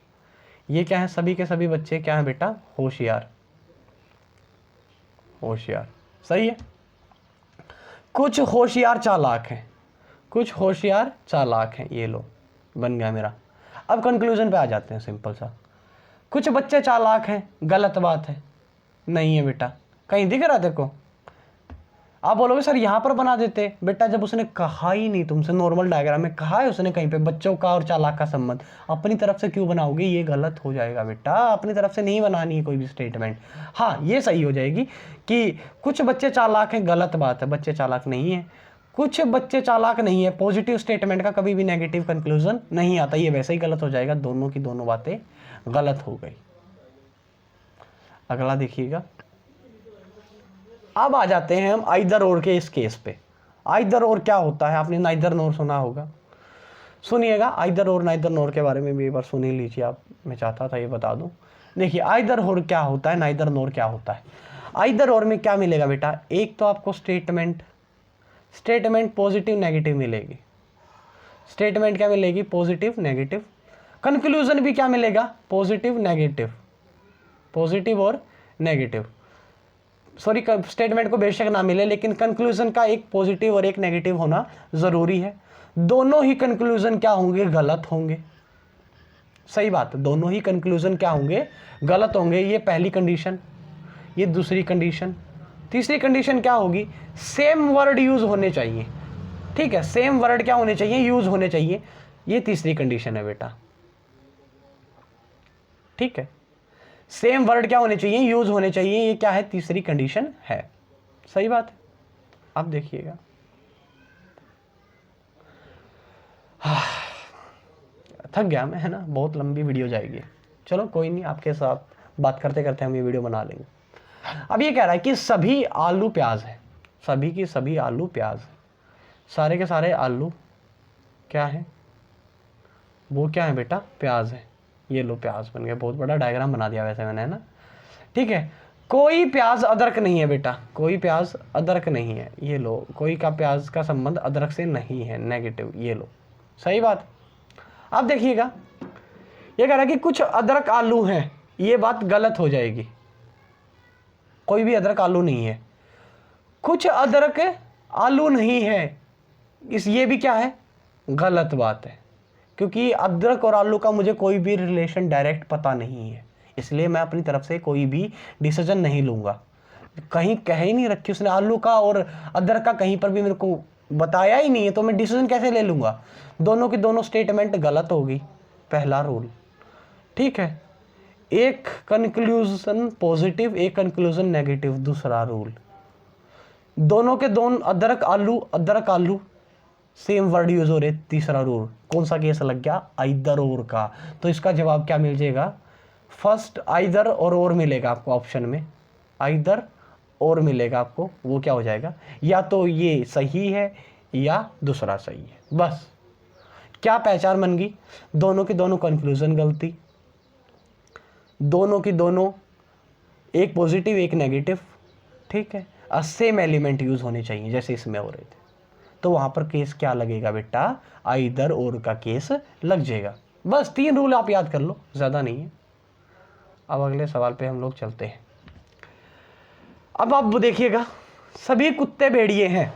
ये क्या है? सभी के सभी बच्चे क्या हैं बेटा? होशियार, होशियार। सही है। कुछ होशियार चालाक हैं, कुछ होशियार चालाक हैं। ये लो बन गया मेरा। अब कंक्लूजन पे आ जाते हैं, सिंपल सा। कुछ बच्चे चालाक हैं, गलत बात है, नहीं है बेटा। कहीं दिख रहा देखो? आप बोलोगे सर यहाँ पर बना देते बेटा, जब उसने कहा ही नहीं तुमसे, नॉर्मल डायग्राम में कहा है उसने कहीं पे बच्चों का और चालाक का संबंध, अपनी तरफ से क्यों बनाओगे? ये गलत हो जाएगा बेटा, अपनी तरफ से नहीं बनानी है कोई भी स्टेटमेंट। हाँ ये सही हो जाएगी कि कुछ बच्चे चालाक हैं, गलत बात है, बच्चे चालाक नहीं है। कुछ बच्चे चालाक नहीं है, पॉजिटिव स्टेटमेंट का कभी भी नेगेटिव कंक्लूजन नहीं आता, ये वैसे ही गलत हो जाएगा, दोनों की दोनों बातें गलत हो गई। अगला देखिएगा। अब आ जाते हैं हम आइदर और के इस केस पे। आइदर और क्या होता है? आपने नाइदर नोर सुना होगा, सुनिएगा। आइदर और नाइदर नोर के बारे में भी एक बार सुन ही लीजिए आप, मैं चाहता था ये बता दूं। देखिए आइदर और क्या होता है, नाइदर नोर क्या होता है। आइदर और में क्या मिलेगा बेटा? एक तो आपको स्टेटमेंट पॉजिटिव नेगेटिव मिलेगी। स्टेटमेंट क्या मिलेगी? Positive negative. कंक्लूजन भी क्या मिलेगा? पॉजिटिव नेगेटिव, पॉजिटिव और नेगेटिव। सॉरी, स्टेटमेंट को बेशक ना मिले, लेकिन कंक्लूजन का एक पॉजिटिव और एक नेगेटिव होना जरूरी है। दोनों ही कंक्लूजन क्या होंगे? गलत होंगे। सही बात है, दोनों ही कंक्लूजन क्या होंगे? गलत होंगे। ये पहली कंडीशन, ये दूसरी कंडीशन। तीसरी कंडीशन क्या होगी? सेम वर्ड यूज होने चाहिए। ठीक है, सेम वर्ड क्या होने चाहिए? यूज होने चाहिए। ये तीसरी कंडीशन है बेटा। ठीक है, सेम वर्ड क्या होने चाहिए? यूज होने चाहिए। ये क्या है? तीसरी कंडीशन है। सही बात है। अब देखिएगा, थक गया मैं, है ना, बहुत लंबी वीडियो जाएगी। चलो कोई नहीं, आपके साथ बात करते करते हम ये वीडियो बना लेंगे। अब ये कह रहा है कि सभी आलू प्याज है, सभी की सभी आलू प्याज, सारे के सारे आलू क्या है, वो क्या है बेटा, प्याज है। ये लो प्याज बन गया, बहुत बड़ा डायग्राम बना दिया वैसे मैंने, है ना, ठीक है। कोई प्याज अदरक नहीं है बेटा, कोई प्याज अदरक नहीं है, ये लो, कोई का प्याज का संबंध अदरक से नहीं है, नेगेटिव, ये लो, सही बात। अब देखिएगा, ये कह रहा है कि कुछ अदरक आलू हैं, ये बात गलत हो जाएगी, कोई भी अदरक आलू नहीं है, कुछ अदरक आलू नहीं है, ये भी क्या है, गलत बात है, क्योंकि अदरक और आलू का मुझे कोई भी रिलेशन डायरेक्ट पता नहीं है, इसलिए मैं अपनी तरफ से कोई भी डिसीजन नहीं लूँगा। कहीं कह ही नहीं रखी उसने आलू का और अदरक का, कहीं पर भी मेरे को बताया ही नहीं है, तो मैं डिसीजन कैसे ले लूँगा। दोनों की दोनों स्टेटमेंट गलत होगी, पहला रूल, ठीक है। एक कंक्लूजन पॉजिटिव, एक कंक्लूजन नेगेटिव, दूसरा रूल। दोनों के दोनों अदरक आलू सेम वर्ड यूज हो रहे, तीसरा रूल। कौन सा केस लग गया, आइदर और का, तो इसका जवाब क्या मिल जाएगा, फर्स्ट आइदर और मिलेगा आपको ऑप्शन में, आइदर और मिलेगा आपको, वो क्या हो जाएगा, या तो ये सही है या दूसरा सही है। बस क्या पहचान बन गई, दोनों की दोनों कंक्लूजन गलती, दोनों की दोनों एक पॉजिटिव एक नेगेटिव, ठीक है, सेम एलिमेंट यूज होने चाहिए जैसे इसमें हो रहे थे, तो वहां पर केस क्या लगेगा बेटा, आइदर और का केस लग जाएगा। बस 3 रूल आप याद कर लो, ज्यादा नहीं है। अब अगले सवाल पे हम लोग चलते हैं। अब आप देखिएगा, सभी कुत्ते भेड़िए हैं,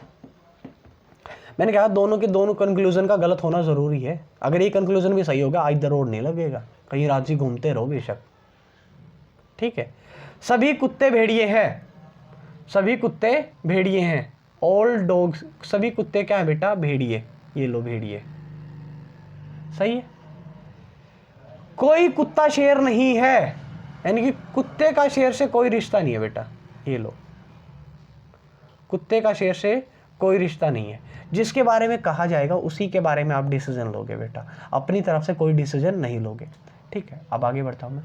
मैंने कहा दोनों के दोनों कंक्लूजन का गलत होना जरूरी है, अगर ये कंक्लूजन भी सही होगा आइदर और नहीं लगेगा, कहीं राजी घूमते रहो बेशक, ठीक है। सभी कुत्ते भेड़िए हैं, सभी कुत्ते भेड़िए हैं, ऑल डॉग्स, सभी कुत्ते क्या है बेटा, भेड़िए, ये लो भेड़िए, सही है। कोई कुत्ता शेर नहीं है, यानी कि कुत्ते का शेर से कोई रिश्ता नहीं है बेटा, ये लो, कुत्ते का शेर से कोई रिश्ता नहीं है, जिसके बारे में कहा जाएगा उसी के बारे में आप डिसीजन लोगे बेटा, अपनी तरफ से कोई डिसीजन नहीं लोगे, ठीक है। अब आगे बढ़ता हूं मैं।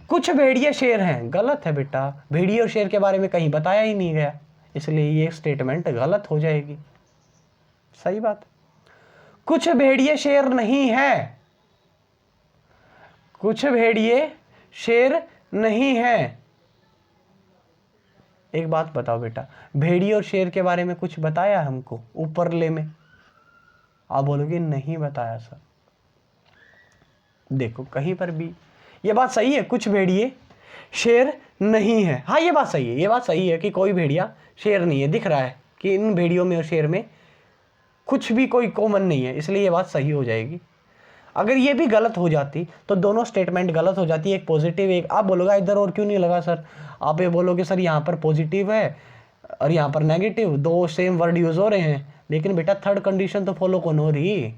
कुछ भेड़िए शेर हैं, गलत है बेटा, भेड़िए और शेर के बारे में कहीं बताया ही नहीं गया, इसलिए ये स्टेटमेंट गलत हो जाएगी, सही बात। कुछ भेड़िए शेर नहीं है, कुछ भेड़िए शेर नहीं है। एक बात बताओ बेटा, भेड़िए और शेर के बारे में कुछ बताया हमको ऊपरले में, आप बोलोगे नहीं बताया सर। देखो कहीं पर भी ये बात सही है, कुछ भेड़िए शेर नहीं है, हाँ ये बात सही है, ये बात सही है कि कोई भेड़िया शेर नहीं है, दिख रहा है कि इन भेड़ियों में और शेर में कुछ भी कोई कॉमन नहीं है, इसलिए ये बात सही हो जाएगी। अगर ये भी गलत हो जाती तो दोनों स्टेटमेंट गलत हो जाती, एक पॉजिटिव एक, आप बोलोगे इधर और क्यों नहीं लगा सर, आप ये बोलोगे सर यहाँ पर पॉजिटिव है और यहाँ पर नेगेटिव, दो सेम वर्ड यूज हो रहे हैं, लेकिन बेटा थर्ड कंडीशन तो फॉलो कौन हो रही,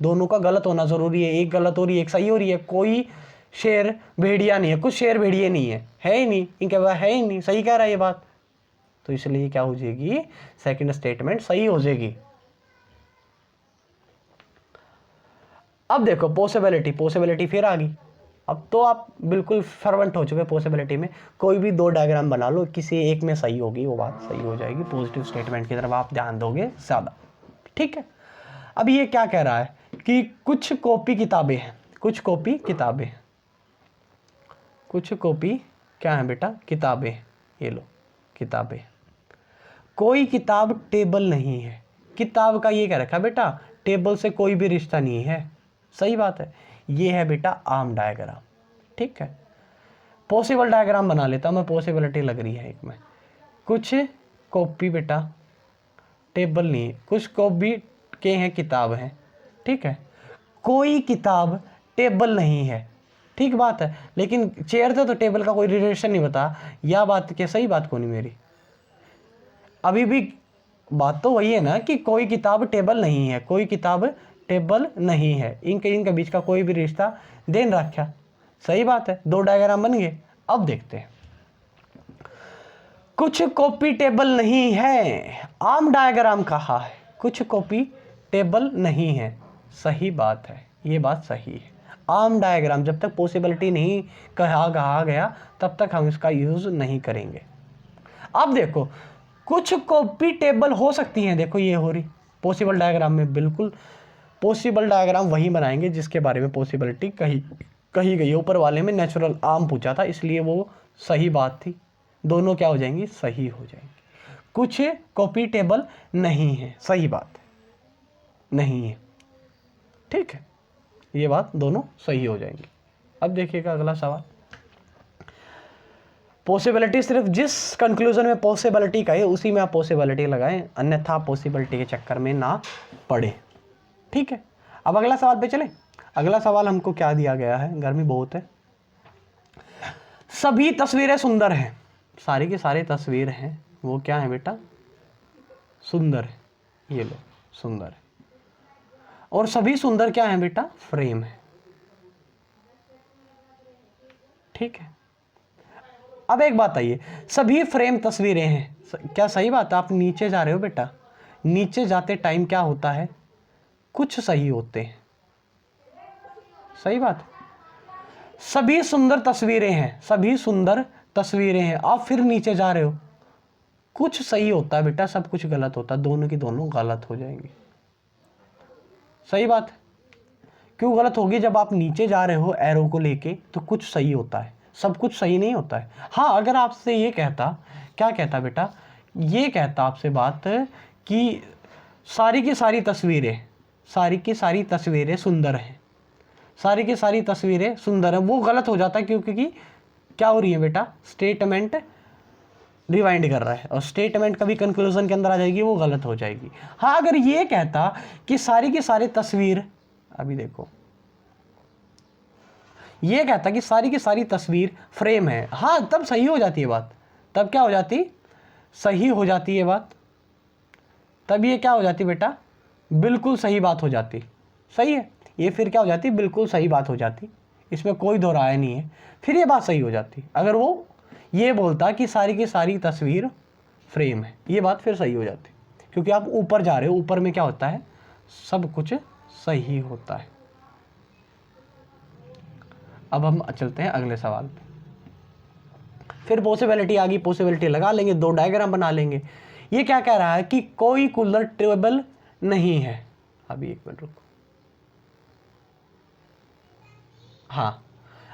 दोनों का गलत होना जरूरी है, एक गलत हो रही है एक सही हो रही है। कोई शेर भेड़िया नहीं है, कुछ शेर भेड़िए नहीं है ही नहीं, इनके पास है ही नहीं, सही कह रहा है ये बात, तो इसलिए क्या हो जाएगी, सेकंड स्टेटमेंट सही हो जाएगी। अब देखो पॉसिबिलिटी फिर आ गई, अब तो आप बिल्कुल फर्वेंट हो चुके पॉसिबिलिटी में, कोई भी 2 डायग्राम बना लो, किसी एक में सही होगी वो बात सही हो जाएगी, पॉजिटिव स्टेटमेंट की तरफ आप ध्यान दोगे ज़्यादा, ठीक है। अब ये क्या कह रहा है कि कुछ कॉपी किताबें हैं, कुछ कॉपी किताबें, कुछ कॉपी क्या है बेटा, किताबें, ये लो किताबें, कोई किताब टेबल नहीं है, किताब का ये कह रखा बेटा टेबल से कोई भी रिश्ता नहीं है, सही बात है, ये है बेटा आर्म डायग्राम, ठीक है। पॉसिबल डायग्राम बना लेता हूं मैं, पॉसिबिलिटी लग रही है एक में, कुछ कॉपी बेटा टेबल नहीं है, कुछ कॉपी के हैं किताब है, ठीक है, कोई किताब टेबल नहीं है, ठीक बात है, लेकिन चेयर से तो टेबल का कोई रिलेशन नहीं बता, यह बात क्या सही बात कौन है मेरी, अभी भी बात तो वही है ना कि कोई किताब टेबल नहीं है, कोई किताब टेबल नहीं है, इनके बीच का कोई भी रिश्ता देन रखा, सही बात है, 2 डायग्राम बन गए। अब देखते हैं, कुछ कॉपी टेबल नहीं है, आर्म डायग्राम कहा है, कुछ कॉपी टेबल नहीं है, सही बात है, ये बात सही है। आर्म डायग्राम जब तक पॉसिबिलिटी नहीं कहा गया तब तक हम इसका यूज़ नहीं करेंगे। अब देखो कुछ कॉपी टेबल हो सकती हैं, देखो ये हो रही पॉसिबल डायग्राम में, बिल्कुल पॉसिबल डायग्राम वही बनाएंगे जिसके बारे में पॉसिबिलिटी कही गई है। ऊपर वाले में नेचुरल आर्म पूछा था इसलिए वो सही बात थी, दोनों क्या हो जाएंगी, सही हो जाएंगी। कुछ कॉपी टेबल नहीं है, सही बात है, नहीं है, ठीक है, ये बात दोनों सही हो जाएंगी। अब देखिएगा अगला सवाल, पॉसिबिलिटी सिर्फ जिस कंक्लूजन में पॉसिबिलिटी का है उसी में आप पॉसिबिलिटी लगाएं, अन्यथा पॉसिबिलिटी के चक्कर में ना पड़े, ठीक है। अब अगला सवाल पे चले। अगला सवाल हमको क्या दिया गया है, गर्मी बहुत है, सभी तस्वीरें सुंदर हैं, सारी की सारी तस्वीर हैं वो क्या है बेटा, सुंदर है, ये लो सुंदर है, और सभी सुंदर क्या है बेटा, फ्रेम है, ठीक है। अब एक बात आइए, सभी फ्रेम तस्वीरें हैं, क्या सही बात है? आप नीचे जा रहे हो बेटा, नीचे जाते टाइम क्या होता है, कुछ सही होते हैं, सही बात। सभी सुंदर तस्वीरें हैं, सभी सुंदर तस्वीरें हैं, आप फिर नीचे जा रहे हो, कुछ सही होता है बेटा, सब कुछ गलत होता है, दोनों की दोनों गलत हो जाएंगी, सही बात है। क्यों गलत होगी? जब आप नीचे जा रहे हो एरो को लेके तो कुछ सही होता है, सब कुछ सही नहीं होता है। हाँ, अगर आपसे ये कहता, क्या कहता बेटा, ये कहता आपसे बात कि सारी की सारी तस्वीरें सुंदर हैं, सारी की सारी तस्वीरें सुंदर हैं, वो गलत हो जाता है क्योंकि क्या हो रही है बेटा, स्टेटमेंट रिवाइंड कर रहा है, और स्टेटमेंट कभी कंक्लूजन के अंदर आ जाएगी, वो गलत हो जाएगी। हाँ, अगर ये कहता कि सारी की सारी तस्वीर, अभी देखो ये कहता कि सारी की सारी तस्वीर फ्रेम है, हाँ तब सही हो जाती है बात, तब क्या हो जाती, सही हो जाती है बात, तब ये क्या हो जाती बेटा, बिल्कुल सही बात हो जाती, सही है, ये फिर क्या हो जाती, बिल्कुल सही बात हो जाती, इसमें कोई दो राय नहीं है, फिर ये बात सही हो जाती। अगर वो ये बोलता कि सारी की सारी तस्वीर फ्रेम है, ये बात फिर सही हो जाती, क्योंकि आप ऊपर जा रहे हो, ऊपर में क्या होता है, सब कुछ सही होता है। अब हम चलते हैं अगले सवाल पे, फिर पॉसिबिलिटी आ गई, पॉसिबिलिटी लगा लेंगे, दो डायग्राम बना लेंगे। ये क्या कह रहा है कि कोई कूलर टेबल नहीं है, अभी एक मिनट रुको, हाँ,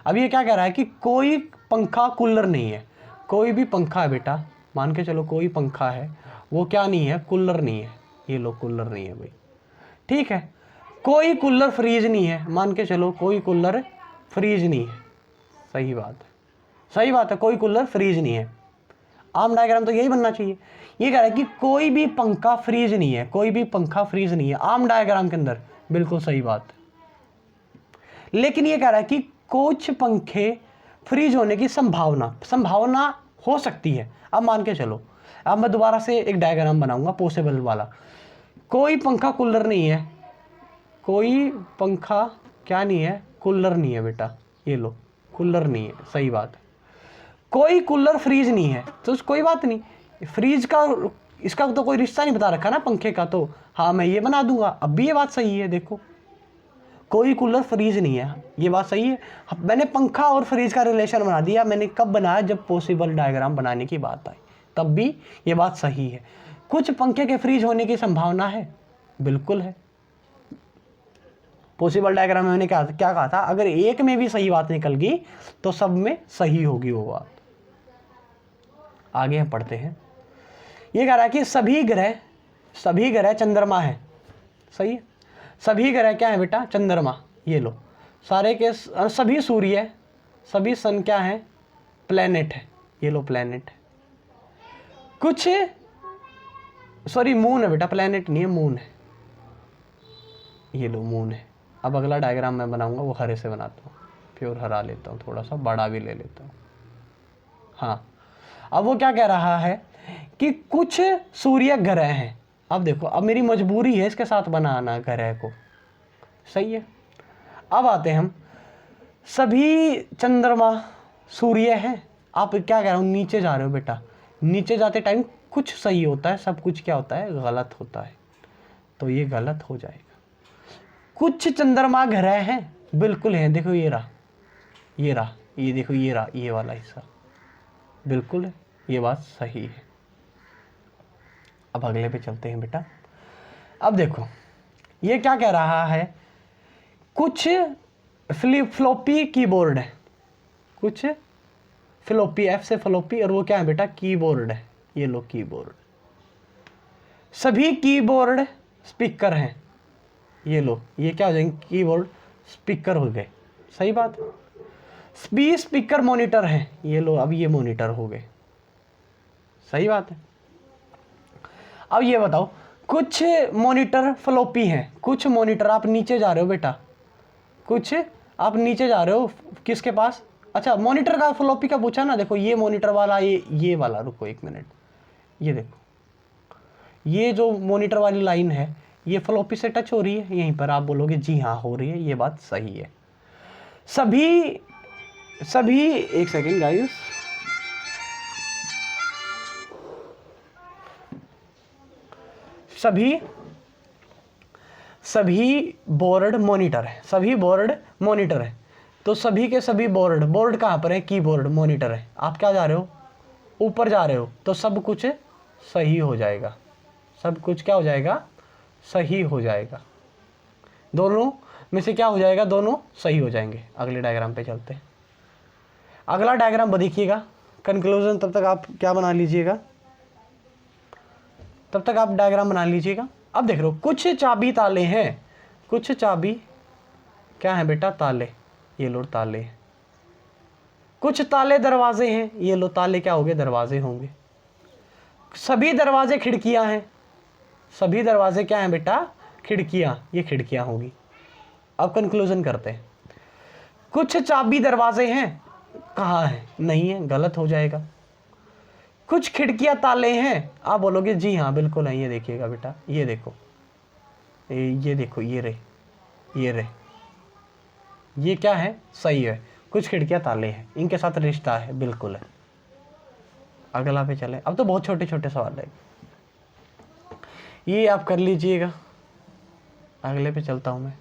अब ये क्या कह रहा है कि कोई पंखा कूलर नहीं है, कोई भी पंखा है बेटा, मान के चलो कोई पंखा है, वो क्या नहीं है, कूलर नहीं है, ये लो कूलर नहीं है भाई, ठीक है। कोई कूलर फ्रीज नहीं है, मान के चलो कोई कूलर फ्रीज नहीं है, सही बात है, सही बात है, कोई कूलर फ्रीज नहीं है। आम डायग्राम तो यही बनना चाहिए। ये कह रहा है कि कोई भी पंखा फ्रीज नहीं है, कोई भी पंखा फ्रीज नहीं है आम डायग्राम के अंदर, बिल्कुल सही बात है। लेकिन ये कह रहा है कि कुछ पंखे फ्रीज होने की संभावना हो सकती है। अब मान के चलो, अब मैं दोबारा से एक डायग्राम बनाऊंगा पॉसिबल वाला, कोई पंखा कूलर नहीं है, कोई पंखा क्या नहीं है, कूलर नहीं है बेटा, ये लो कूलर नहीं है, सही बात है। कोई कूलर फ्रीज नहीं है, तो कोई बात नहीं, फ्रीज का इसका तो कोई रिश्ता नहीं बता रखा ना पंखे का, तो हाँ मैं ये बना दूंगा, अब भी ये बात सही है। देखो कोई कूलर फ्रीज नहीं है, ये बात सही है। मैंने पंखा और फ्रीज का रिलेशन बना दिया, मैंने कब बनाया, जब पॉसिबल डायग्राम बनाने की बात आई, तब भी ये बात सही है। कुछ पंखे के फ्रीज होने की संभावना है, बिल्कुल है। पॉसिबल डायग्राम में मैंने क्या कहा था, अगर एक में भी सही बात निकल गई तो सब में सही होगी वो बात। आगे हम पढ़ते हैं। ये कह रहा है कि सभी ग्रह चंद्रमा है, सही है, सभी ग्रह क्या है बेटा, चंद्रमा, ये लो सारे के सभी सूर्य, सभी सन क्या है, प्लेनेट है, ये लो प्लेनेट है। कुछ सॉरी मून है बेटा, प्लेनेट नहीं है, मून है, ये लो मून है। अब अगला डायग्राम मैं बनाऊंगा वो हरे से बनाता हूँ, प्योर हरा लेता हूँ, थोड़ा सा बड़ा भी ले लेता हूँ। हाँ, अब वो क्या कह रहा है कि कुछ सूर्य ग्रह हैं। अब देखो, अब मेरी मजबूरी है इसके साथ बनाना ग्रह को, सही है। अब आते हैं हम, सभी चंद्रमा सूर्य हैं। आप क्या कह रहे हो, नीचे जा रहे हो बेटा, नीचे जाते टाइम कुछ सही होता है, सब कुछ क्या होता है, गलत होता है, तो ये गलत हो जाएगा। कुछ चंद्रमा ग्रह हैं, बिल्कुल हैं, देखो ये रहा, ये रहा, ये देखो ये रहा, ये वाला हिस्सा बिल्कुल है, ये बात सही है। अब अगले पे चलते हैं बेटा। अब देखो ये क्या कह रहा है, कुछ फ्लॉपी कीबोर्ड है, कुछ फ्लॉपी, एफ से फ्लॉपी, और वो क्या है बेटा, कीबोर्ड है, ये लो कीबोर्ड। सभी कीबोर्ड स्पीकर हैं, ये लो, ये क्या हो जाएंगे, कीबोर्ड स्पीकर हो गए, सही बात। सभी स्पीकर मॉनिटर हैं, ये लो, अब ये मॉनिटर हो गए, सही बात है। अब ये बताओ, कुछ मॉनिटर फ्लॉपी हैं, कुछ मॉनिटर, आप नीचे जा रहे हो बेटा, कुछ आप नीचे जा रहे हो किसके पास, अच्छा मॉनिटर का फ्लॉपी का पूछा ना, देखो ये मॉनिटर वाला, ये वाला, रुको एक मिनट, ये देखो, ये जो मॉनिटर वाली लाइन है ये फ्लॉपी से टच हो रही है, यहीं पर आप बोलोगे जी हाँ हो रही है, ये बात सही है। सभी एक सेकेंड गाइस, सभी बोर्ड मॉनिटर है, सभी बोर्ड मॉनिटर है, तो सभी के सभी बोर्ड कहाँ पर है, कीबोर्ड मॉनिटर है। आप क्या जा रहे हो, ऊपर जा रहे हो, तो सब कुछ सही हो जाएगा, सब कुछ क्या हो जाएगा, सही हो जाएगा, दोनों में से क्या हो जाएगा, दोनों सही हो जाएंगे। अगले डायग्राम पे चलते हैं। अगला डायग्राम देखिएगा, कंक्लूजन, तब तक आप क्या बना लीजिएगा, तब तक आप डायग्राम बना लीजिएगा। अब देख रहे हो, कुछ चाबी ताले हैं, कुछ चाबी क्या है बेटा, ताले, ये लो ताले। कुछ ताले दरवाजे हैं, ये लो ताले क्या होंगे, दरवाजे होंगे। सभी दरवाजे खिड़कियां हैं, सभी दरवाजे क्या हैं बेटा, खिड़कियां, ये खिड़कियां होगी। अब कंक्लूजन करते हैं। कुछ चाबी दरवाजे हैं, कहाँ है, नहीं है, गलत हो जाएगा। कुछ खिड़कियां ताले हैं, आप बोलोगे जी हाँ बिल्कुल है, ये देखिएगा बेटा, ये देखो, ये देखो, ये रहे, ये क्या है, सही है, कुछ खिड़कियां ताले हैं, इनके साथ रिश्ता है, बिल्कुल है। अगला पे चले, अब तो बहुत छोटे छोटे सवाल है, ये आप कर लीजिएगा। अगले पे चलता हूं मैं।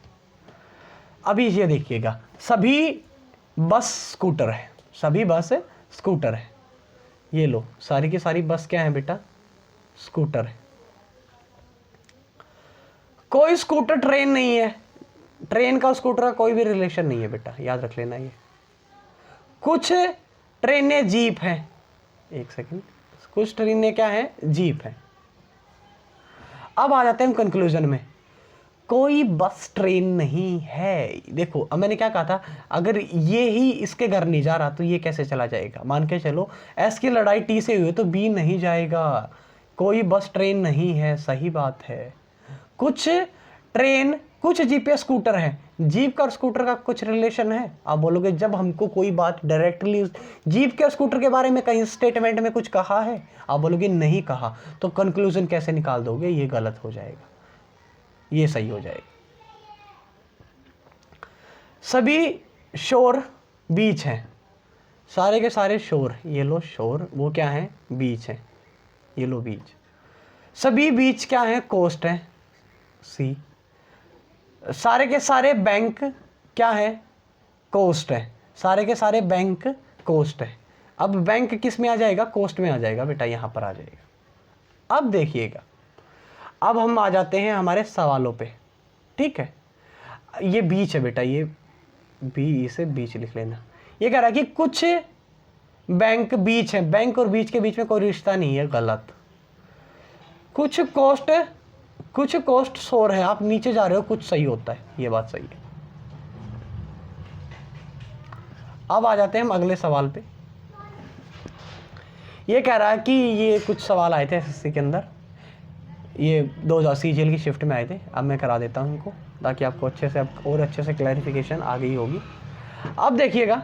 अभी ये देखिएगा, सभी बस स्कूटर है, सभी बस स्कूटर है, ये लो, सारी की सारी बस क्या है बेटा, स्कूटर है। कोई स्कूटर ट्रेन नहीं है, ट्रेन का स्कूटर का कोई भी रिलेशन नहीं है बेटा, याद रख लेना ये। कुछ ट्रेनें जीप हैं, एक सेकंड, कुछ ट्रेनें क्या है, जीप है। अब आ जाते हैं हम कंक्लूजन में, कोई बस ट्रेन नहीं है। देखो अब मैंने क्या कहा था, अगर ये ही इसके घर नहीं जा रहा तो ये कैसे चला जाएगा, मान के चलो एस की लड़ाई टी से हुई तो बी नहीं जाएगा, कोई बस ट्रेन नहीं है, सही बात है। कुछ ट्रेन, कुछ जीप या स्कूटर है, जीप का स्कूटर का कुछ रिलेशन है, आप बोलोगे जब हमको कोई बात डायरेक्टली जीप के स्कूटर के बारे में कहीं स्टेटमेंट में कुछ कहा है, आप बोलोगे नहीं कहा, तो कंक्लूजन कैसे निकाल दोगे, ये गलत हो जाएगा, ये सही हो जाएगा। सभी शोर बीच हैं, सारे के सारे शोर, ये लो शोर, वो क्या है, बीच है, ये लो बीच। सभी बीच क्या है, कोस्ट है, सी। सारे के सारे बैंक क्या है, कोस्ट है, सारे के सारे बैंक कोस्ट है। अब बैंक किस में आ जाएगा, कोस्ट में आ जाएगा बेटा, यहां पर आ जाएगा। अब देखिएगा, अब हम आ जाते हैं हमारे सवालों पे, ठीक है। ये बीच है बेटा, ये बी से बीच लिख लेना। ये कह रहा है कि कुछ बैंक बीच है, बैंक और बीच के बीच में कोई रिश्ता नहीं है, गलत। कुछ कोस्ट शोर है, आप नीचे जा रहे हो, कुछ सही होता है, ये बात सही है। अब आ जाते हैं हम अगले सवाल पे। ये कह रहा है कि ये कुछ सवाल आए थे एसएससी के अंदर, ये 2000 सीजीएल की शिफ्ट में आए थे, अब मैं करा देता हूँ इनको ताकि आपको अच्छे से, अब और अच्छे से क्लैरिफिकेशन आ गई होगी। अब देखिएगा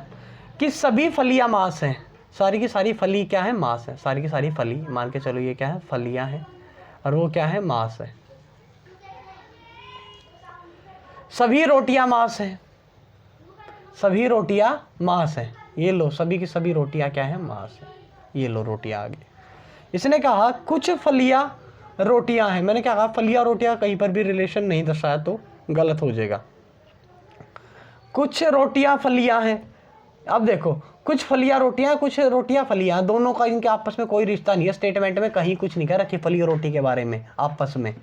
कि सभी फलियां मांस हैं, सारी की सारी फली क्या है, मांस है, सारी की सारी फली, मान के चलो ये क्या है, फलियां हैं, और वो क्या है, मांस है। सभी रोटियां मांस हैं, सभी रोटियां मांस हैं, ये लो, सभी की सभी रोटियां क्या है, मांस है, ये लो रोटियां आ गई। इसने कहा कुछ फलियां रोटियां हैं, मैंने क्या कहा, फलियां रोटियां कहीं पर भी रिलेशन नहीं दर्शाया तो गलत हो जाएगा। कुछ रोटियां फलियां हैं, अब देखो कुछ फलियां रोटियां, कुछ रोटियां फलियां, दोनों का इनके आपस में कोई रिश्ता नहीं है। स्टेटमेंट में कहीं कुछ नहीं कह रखी फली और रोटी के बारे में आपस में,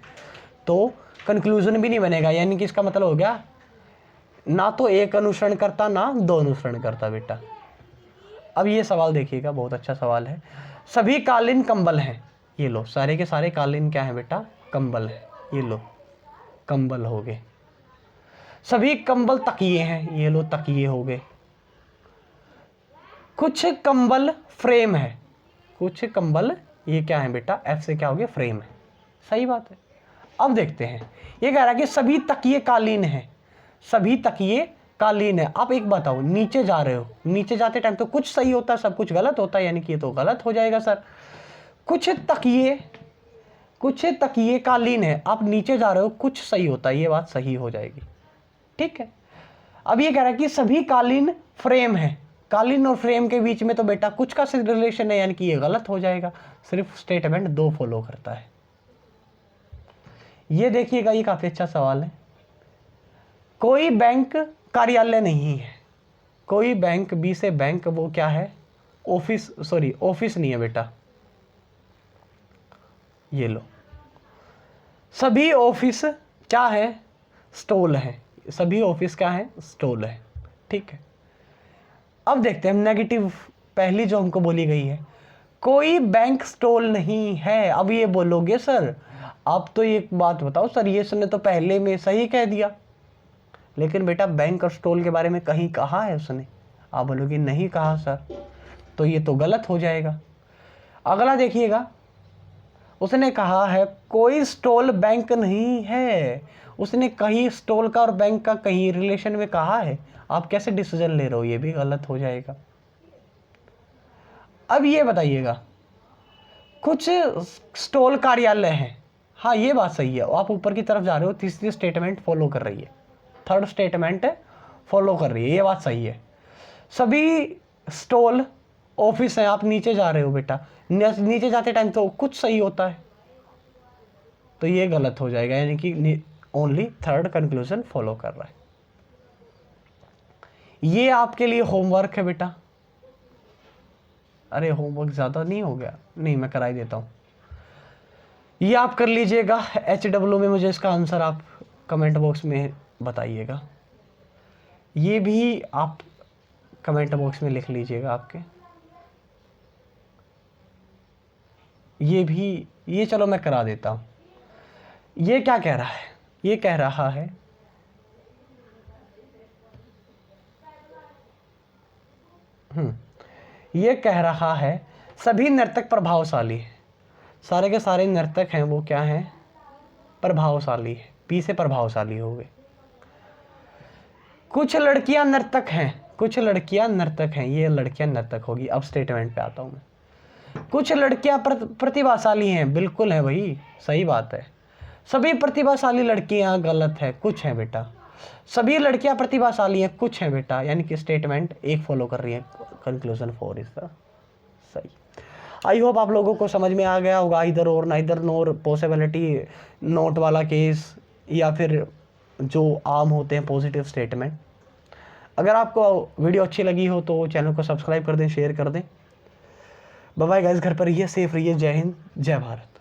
तो कंक्लूजन भी नहीं बनेगा। यानी कि इसका मतलब हो गया ना तो एक अनुसरण करता ना दो अनुसरण करता बेटा। अब ये सवाल देखिएगा, बहुत अच्छा सवाल है। सभी कालीन कंबल हैं, ये लो सारे के सारे कालीन क्या है बेटा, कंबल है, ये लो कंबल हो गए। सभी कंबल तकिए हैं, ये लो तकिए हो गए। कुछ कंबल फ्रेम है, कुछ कंबल ये क्या है बेटा, एफ से क्या हो गया, फ्रेम है। सही बात है। अब देखते हैं, ये कह रहा है कि सभी तकिए कालीन हैं, सभी तकिए कालीन है। आप एक बताओ, नीचे जा रहे हो, नीचे जाते टाइम तो कुछ सही होता है सब कुछ गलत होता है, यानी कि ये तो गलत हो जाएगा सर। कुछ तकिए कालीन है, आप नीचे जा रहे हो कुछ सही होता है, ये बात सही हो जाएगी, ठीक है। अब ये कह रहा है कि सभी कालीन फ्रेम है, कालीन और फ्रेम के बीच में तो बेटा कुछ का रिलेशन है, यानी कि ये गलत हो जाएगा। सिर्फ स्टेटमेंट 2 फॉलो करता है। ये देखिएगा, ये काफी अच्छा सवाल है। कोई बैंक कार्यालय नहीं है, कोई बैंक, बी से बैंक, वो क्या है, ऑफिस, सॉरी ऑफिस नहीं है बेटा, ये लो। सभी ऑफिस क्या है, स्टॉल है, सभी ऑफिस क्या है, स्टॉल है, ठीक है। अब देखते हैं नेगेटिव, पहली जो हमको बोली गई है, कोई बैंक स्टॉल नहीं है। अब ये बोलोगे सर आप तो एक बात बताओ सर, ये उसने तो पहले में सही कह दिया, लेकिन बेटा बैंक और स्टॉल के बारे में कहीं कहा है उसने? आप बोलोगे नहीं कहा सर, तो ये तो गलत हो जाएगा। अगला देखिएगा, उसने कहा है कोई स्टॉल बैंक नहीं है, उसने कहीं स्टॉल का और बैंक का कहीं रिलेशन में कहा है। आप कैसे डिसीजन ले रहे हो, ये भी गलत हो जाएगा। अब ये बताइएगा, कुछ स्टॉल कार्यालय है, हाँ ये बात सही है, आप ऊपर की तरफ जा रहे हो, तीसरी स्टेटमेंट फॉलो कर रही है, थर्ड स्टेटमेंट फॉलो कर रही है, ये बात सही है। सभी स्टॉल ऑफिस है, आप नीचे जा रहे हो बेटा, नीचे जाते टाइम तो कुछ सही होता है, तो ये गलत हो जाएगा, यानी कि ओनली थर्ड कंक्लूजन फॉलो कर रहा है। ये आपके लिए होमवर्क है बेटा। अरे होमवर्क ज्यादा नहीं हो गया? नहीं, मैं करा ही देता हूं, ये आप कर लीजिएगा। HW में मुझे इसका आंसर आप कमेंट बॉक्स में बताइएगा, ये भी आप कमेंट बॉक्स में लिख लीजिएगा आपके, ये भी, ये चलो मैं करा देता हूं। ये क्या कह रहा है, ये कह रहा है ये कह रहा है सभी नर्तक प्रभावशाली है, सारे के सारे नर्तक हैं वो क्या हैं, प्रभावशाली है, पी से प्रभावशाली हो गए। कुछ लड़कियां नर्तक हैं, कुछ लड़कियां नर्तक हैं, ये लड़कियां नर्तक होगी। अब स्टेटमेंट पे आता हूं मैं। कुछ लड़कियां प्रतिभाशाली हैं, बिल्कुल है भाई, सही बात है। सभी प्रतिभाशाली लड़कियां गलत है, कुछ है बेटा। सभी लड़कियां प्रतिभाशाली हैं, कुछ है बेटा, यानी कि स्टेटमेंट 1 फॉलो कर रही है, कंक्लूजन 4 इज द सही। आई होप आप लोगों को समझ में आ गया होगा, इधर और नाइदर नोर पॉसिबिलिटी, नोट वाला केस, या फिर जो आम होते हैं पॉजिटिव स्टेटमेंट। अगर आपको वीडियो अच्छी लगी हो तो चैनल को सब्सक्राइब कर दें, शेयर कर दें। बाय बाय गाइस, घर पर रहिए, सेफ रहिए, जय हिंद, जय भारत।